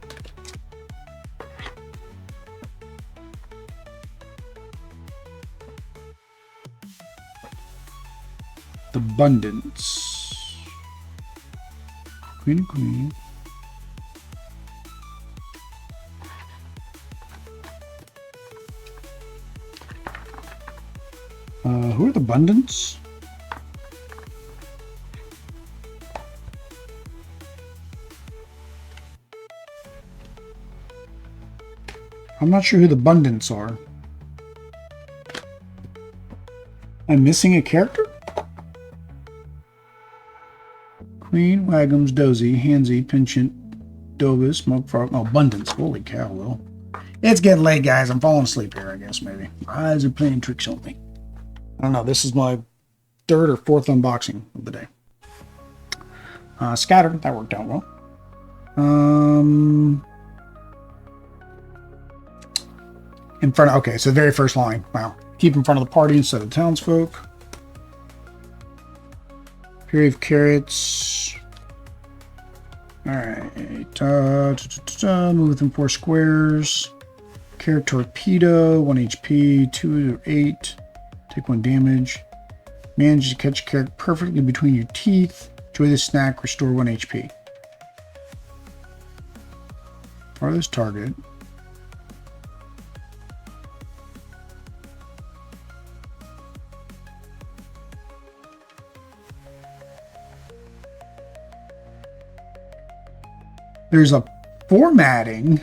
Abundance. Queen. Who are the Abundance? I'm not sure who the Abundance are. I'm missing a character? Queen, Wagums, Dozy, Hansy, Penchant, Dobus, Smoke Frog. Oh, Abundance. Holy cow, Will. It's getting late, guys. I'm falling asleep here, I guess, maybe. My eyes are playing tricks on me. I don't know. This is my 3rd or 4th unboxing of the day. Scatter. That worked out well. In front of, okay, so the very first line. Wow. Keep in front of the party instead of townsfolk. Period of carrots. Alright. Move within 4 squares. Carrot torpedo, 1 HP, 2 or 8. Take 1 damage. Manage to catch a carrot perfectly between your teeth. Enjoy the snack, restore 1 HP. Farthest target. There's a formatting,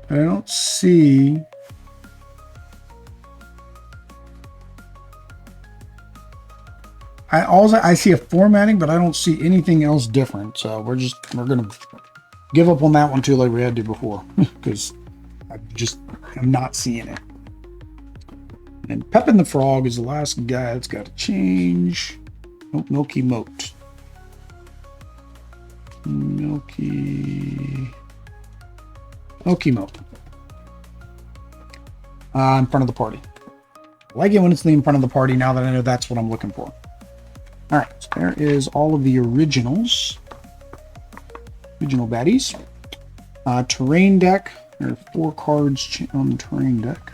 but I don't see. I see a formatting, but I don't see anything else different. So we're gonna give up on that one too, like we had to before, because I'm not seeing it. And Pepin the Frog is the last guy that's got to change. Nope, Milky Moat. Milky Moat. In front of the party. I like it when it's in front of the party now that I know that's what I'm looking for. All right, so there is all of the original baddies. Terrain deck. There are 4 cards on the terrain deck.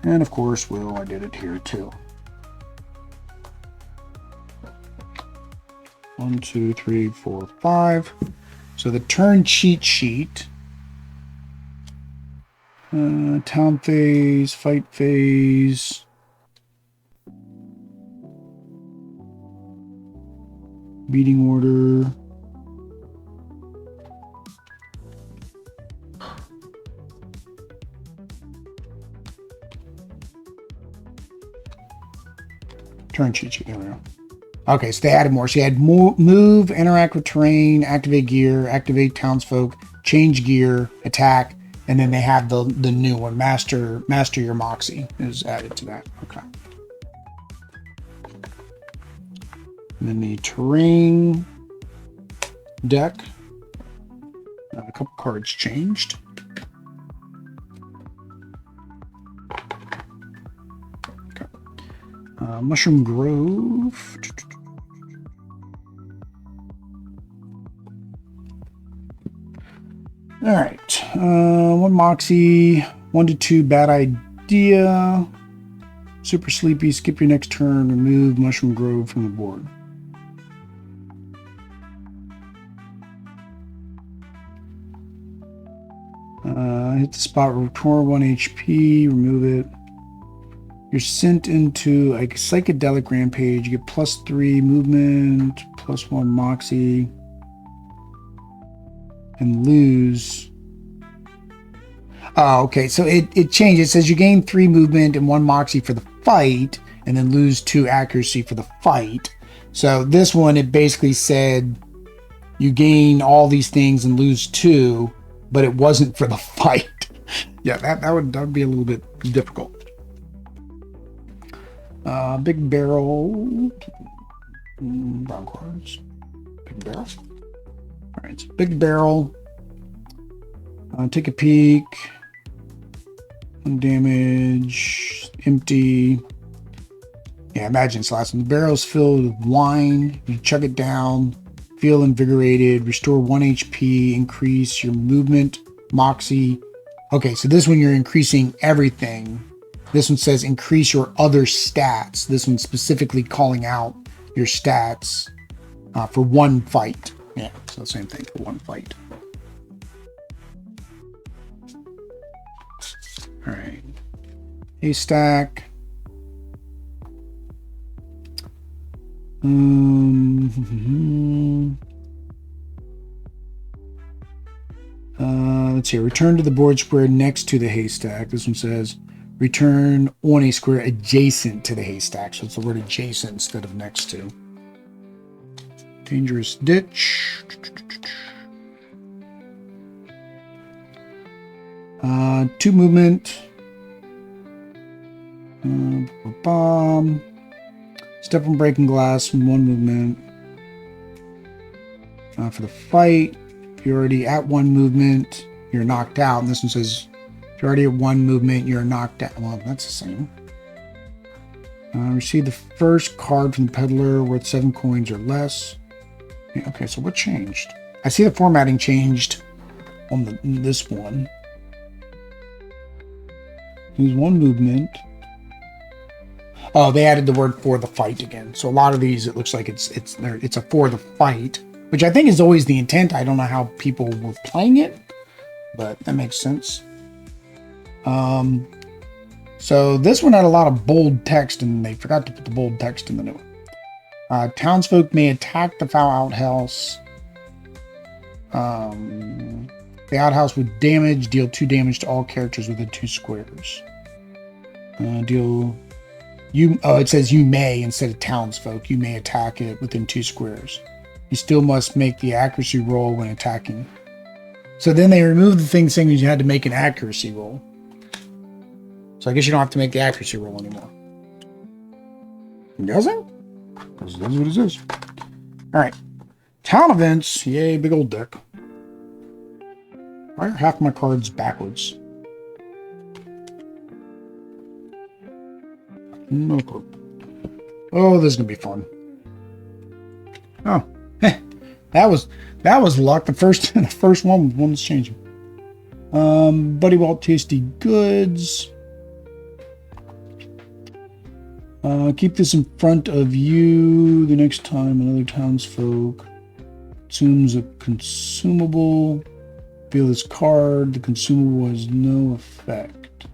And of course, I did it here too. 1, 2, 3, 4, 5. So the turn cheat sheet. Town phase, fight phase. Beating order. Turn cheat sheet, there we go. Okay, so they added more. So you had move, interact with terrain, activate gear, activate townsfolk, change gear, attack, and then they have the new one, master your moxie is added to that. Okay. And then the terrain deck, a couple cards changed. Okay. Mushroom Grove. All right, 1 moxie, 1 to 2 bad idea. Super sleepy. Skip your next turn. Remove Mushroom Grove from the board. Hit the spot. Restore 1 HP. Remove it. You're sent into a psychedelic rampage. You get +3 movement, +1 moxie. And lose. Oh, okay. So it changes. It says you gain 3 movement and 1 moxie for the fight, and then lose 2 accuracy for the fight. So this one, it basically said you gain all these things and lose 2, but it wasn't for the fight. Yeah, that would be a little bit difficult. Big barrel. Brown cards. Big barrel. All right, so big barrel. Take a peek. 1 damage. Empty. Yeah, imagine it's last one. The barrel's filled with wine. You chug it down. Feel invigorated. Restore 1 HP. Increase your movement. Moxie. Okay, so this one you're increasing everything. This one says increase your other stats. This one's specifically calling out your stats for 1 fight. Yeah, so same thing for 1 fight. All right. Haystack. Let's see. Return to the board square next to the haystack. This one says return on a square adjacent to the haystack. So it's the word adjacent instead of next to. Dangerous ditch. 2 movement. Bomb. Step on breaking glass. 1 movement. For the fight, you're already at 1 movement. you're knocked out. And this one says, if you already have one movement, you're knocked out. Well, that's the same. Receive the first card from the peddler worth 7 coins or less. Yeah, okay, so what changed? I see the formatting changed on this one. Use one movement. Oh, they added the word for the fight again. So a lot of these, it looks like it's a for the fight, which I think is always the intent. I don't know how people were playing it, but that makes sense. So this one had a lot of bold text, and they forgot to put the bold text in the new one. Townsfolk may attack the foul outhouse. The outhouse with damage, deal 2 damage to all characters within 2 squares. It says you may instead of townsfolk. You may attack it within 2 squares. You still must make the accuracy roll when attacking. So then they removed the thing saying you had to make an accuracy roll. So I guess you don't have to make the accuracy roll anymore. It doesn't? That's what it says. Alright. Town events. Yay, big old deck. Why are half my cards backwards? No clue. Oh, this is gonna be fun. Oh, that was luck. The first one was one that's changing. Buddy Walt Tasty Goods. Keep this in front of you the next time another townsfolk consumes a consumable. Feel this card. The consumable has no effect.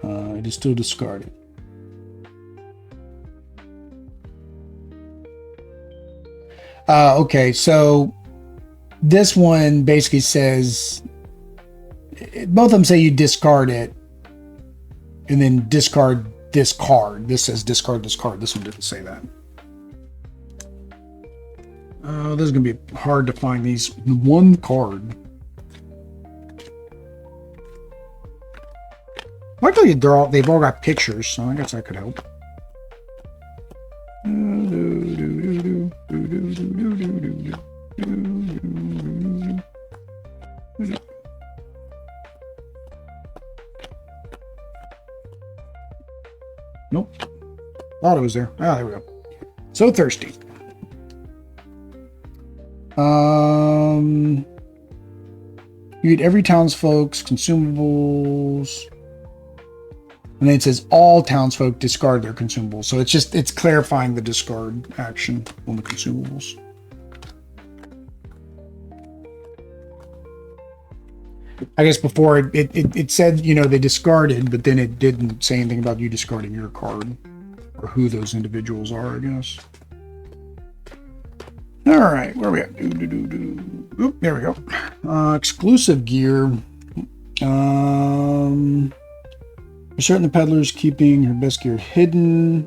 It is still discarded. Okay, so this one basically says, both of them say you discard it, and then discard this card. This says discard this card. This one didn't say that. This is going to be hard to find these. One card. Luckily, they've all got pictures, so I guess that could help. Nope. Thought it was there. Ah, there we go. So thirsty. You eat every townsfolk's consumables. And then it says all townsfolk discard their consumables. So it's clarifying the discard action on the consumables. I guess before it said, they discarded, but then it didn't say anything about you discarding your card or who those individuals are, I guess. All right, where are we at? Oop, there we go. Exclusive gear. For certain, the peddler's keeping her best gear hidden.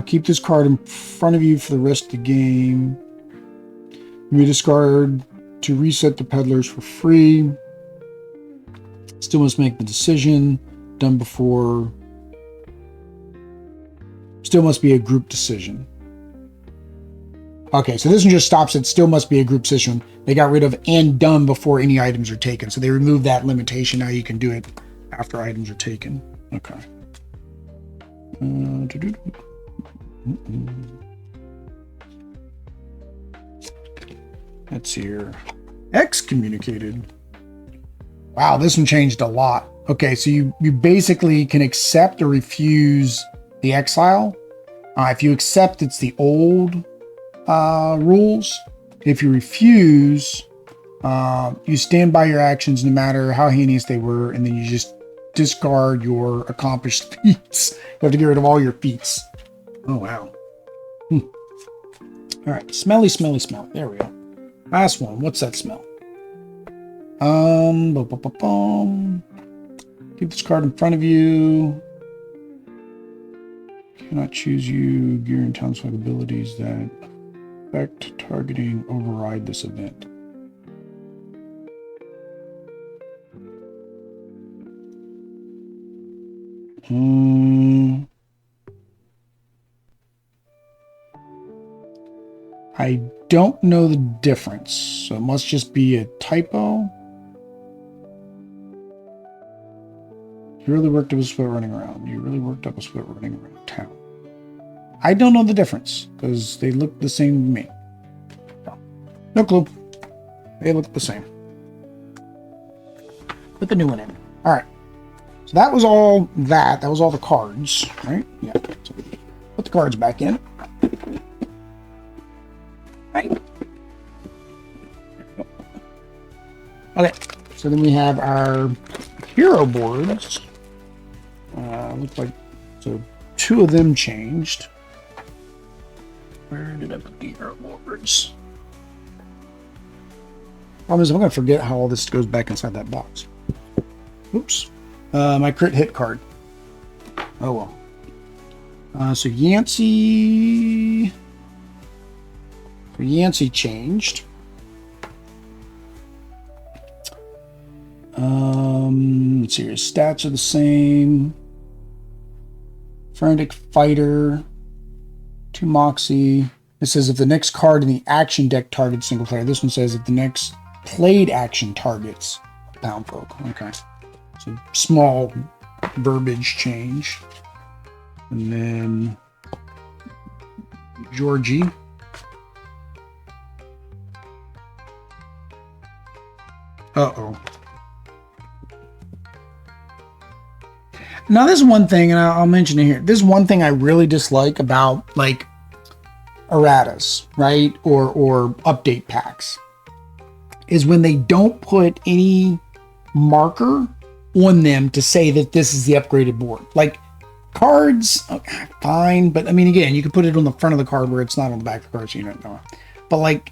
Keep this card in front of you for the rest of the game. You may discard to reset the peddlers for free. Still must make the decision. Done before. Still must be a group decision. Okay, so this one just stops at still must be a group decision. They got rid of and done before any items are taken. So they removed that limitation. Now you can do it after items are taken. Okay. Let's see here. Excommunicated. Wow, this one changed a lot. Okay, so you basically can accept or refuse the exile. If you accept, it's the old rules. If you refuse, you stand by your actions no matter how heinous they were, and then you just discard your accomplished feats. You have to get rid of all your feats. Oh, wow. All right, smelly, smelly, smell. There we go. Last one. What's that smell? Keep this card in front of you. Cannot choose you. Gear and townsfolk abilities that affect targeting override this event. I don't know the difference, so it must just be a typo. You really worked up a sweat running around. You really worked up a sweat running around town. I don't know the difference because they look the same to me. No clue. They look the same. Put the new one in. All right. So that was all that. That was all the cards, right? Yeah. So put the cards back in. Right. Okay. So then we have our hero boards. Looks like so 2 of them changed. Where did I put the hero boards? Problem is, I'm going to forget how all this goes back inside that box. Oops. My crit hit card. Oh well. So Yancey changed. Let's see, his stats are the same. Frantic Fighter, 2 Moxie. It says if the next card in the action deck targets single player. This one says if the next played action targets Townsfolk. Okay. So small verbiage change. And then Georgie. Uh-oh. Now, this is one thing, and I'll mention it here. This is one thing I really dislike about, like, erratas, right? Or update packs. Is when they don't put any marker on them to say that this is the upgraded board. Like, cards, okay, fine. But, I mean, again, you can put it on the front of the card where it's not on the back of the card, so you don't know. But, like,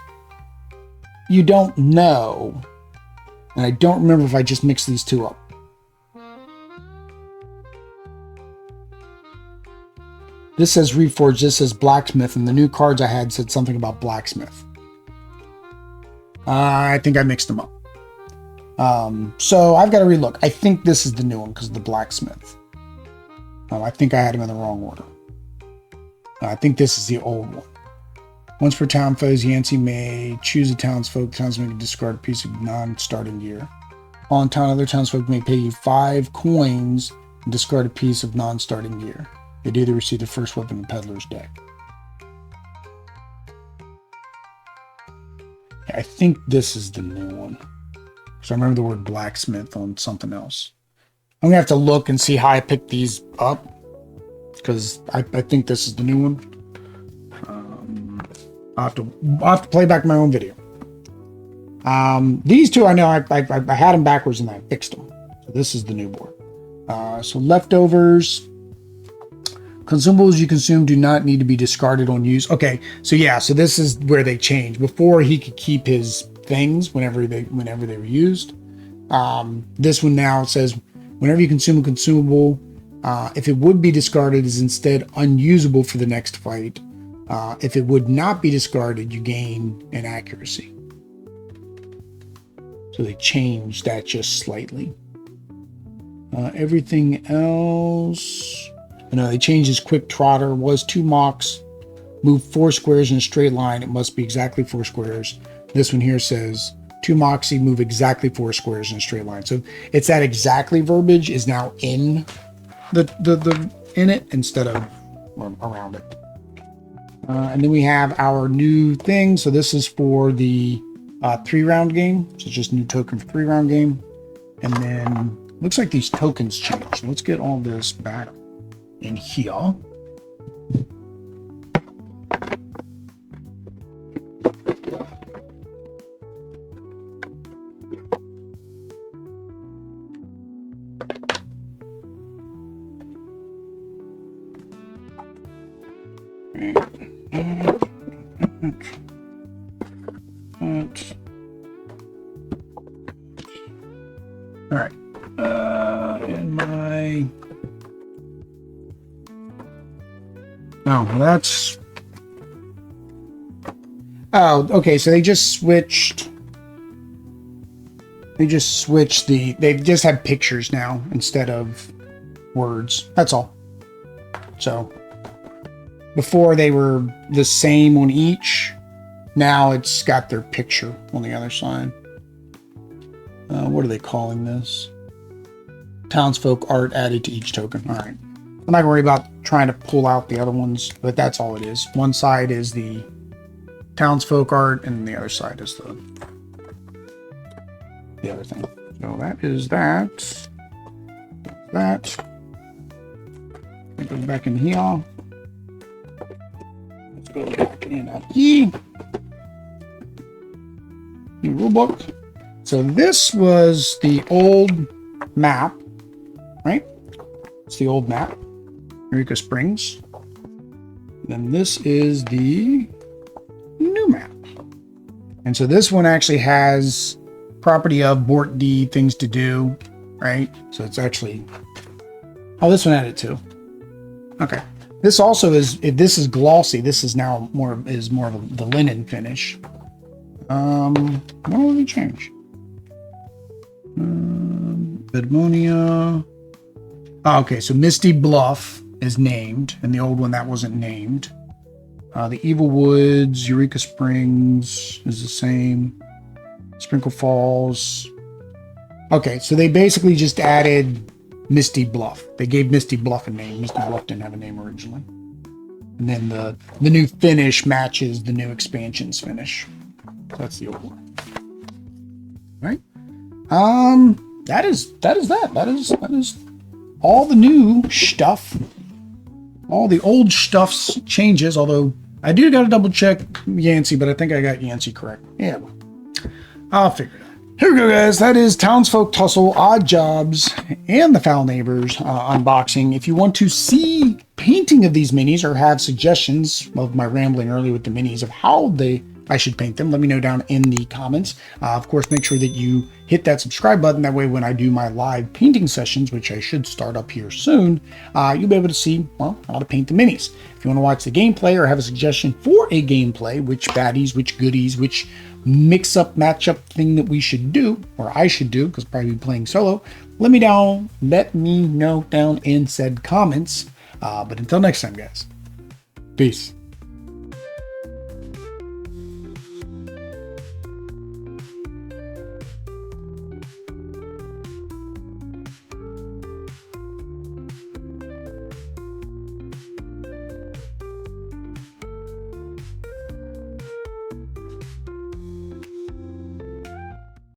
you don't know. And I don't remember if I just mixed these 2 up. This says Reforged, this says Blacksmith, and the new cards I had said something about Blacksmith. I think I mixed them up. So I've got to relook. I think this is the new one because of the Blacksmith. I think I had them in the wrong order. I think this is the old one. Once per town foes, Yancey may choose a townsfolk. Townsfolk may discard a piece of non-starting gear. While in town, other townsfolk may pay you 5 coins and discard a piece of non-starting gear. They do either receive the first weapon in Pedler's deck. I think this is the new one. So I remember the word blacksmith on something else. I'm going to have to look and see how I picked these up. Because I think this is the new one. I'll have to play back my own video. These 2 I know I had them backwards and I fixed them. So this is the new board. So leftovers. Consumables you consume do not need to be discarded on use. Okay, so yeah, so this is where they changed. Before he could keep his things whenever they were used. This one now says whenever you consume a consumable, if it would be discarded, is instead unusable for the next fight. If it would not be discarded, you gain an accuracy. So they changed that just slightly. Everything else. No, they changed his quick trotter. Was 2 mocks. Move 4 squares in a straight line. It must be exactly 4 squares. This one here says 2 moxie, move exactly 4 squares in a straight line. So it's that exactly verbiage is now in in it instead of around it. And then we have our new thing. So this is for the 3-round game. So it's just a new token for 3-round game. And then looks like these tokens changed. So let's get all this back in here. All right. And my... Oh, that's... Oh, okay, so they just switched... They just have pictures now instead of words. That's all. So, before they were the same on each. Now it's got their picture on the other side. What are they calling this? townsfolk art added to each token. All right. I'm not gonna worry about trying to pull out the other ones, but that's all it is. One side is the townsfolk art, and the other side is the other thing. So that is that. That. It goes back in here. Let's go back in here. The rulebook. So this was the old map, right? It's the old map, Eureka Springs. Then this is the new map. And so this one actually has property of Bort D, things to do, right? So it's actually, oh, this one had it too. Okay. This also is, if this is glossy, this is now more of the linen finish. What will we change? Bedmonia. Oh, okay, so Misty Bluff is named, and the old one that wasn't named. The Evil Woods, Eureka Springs is the same. Sprinkle Falls. Okay, so they basically just added Misty Bluff. They gave Misty Bluff a name. Misty Bluff didn't have a name originally. And then the new finish matches the new expansions finish. That's the old one. Right? That is all the new stuff. All the old stuff's changes, although I do gotta double check Yancey, but I think I got Yancey correct. Yeah, I'll figure it out. Here we go, guys. That is Townsfolk Tussle, Odd Jobs, and the Foul Neighbors unboxing. If you want to see painting of these minis or have suggestions of my rambling earlier with the minis of how I should paint them, let me know down in the comments. Of course, make sure that you hit that subscribe button. That way, when I do my live painting sessions, which I should start up here soon, you'll be able to see, well, how to paint the minis. If you want to watch the gameplay or have a suggestion for a gameplay, which baddies, which goodies, which mix-up, match-up thing that we should do, or I should do, because I'll probably be playing solo, let me know down in said comments. But until next time, guys, peace.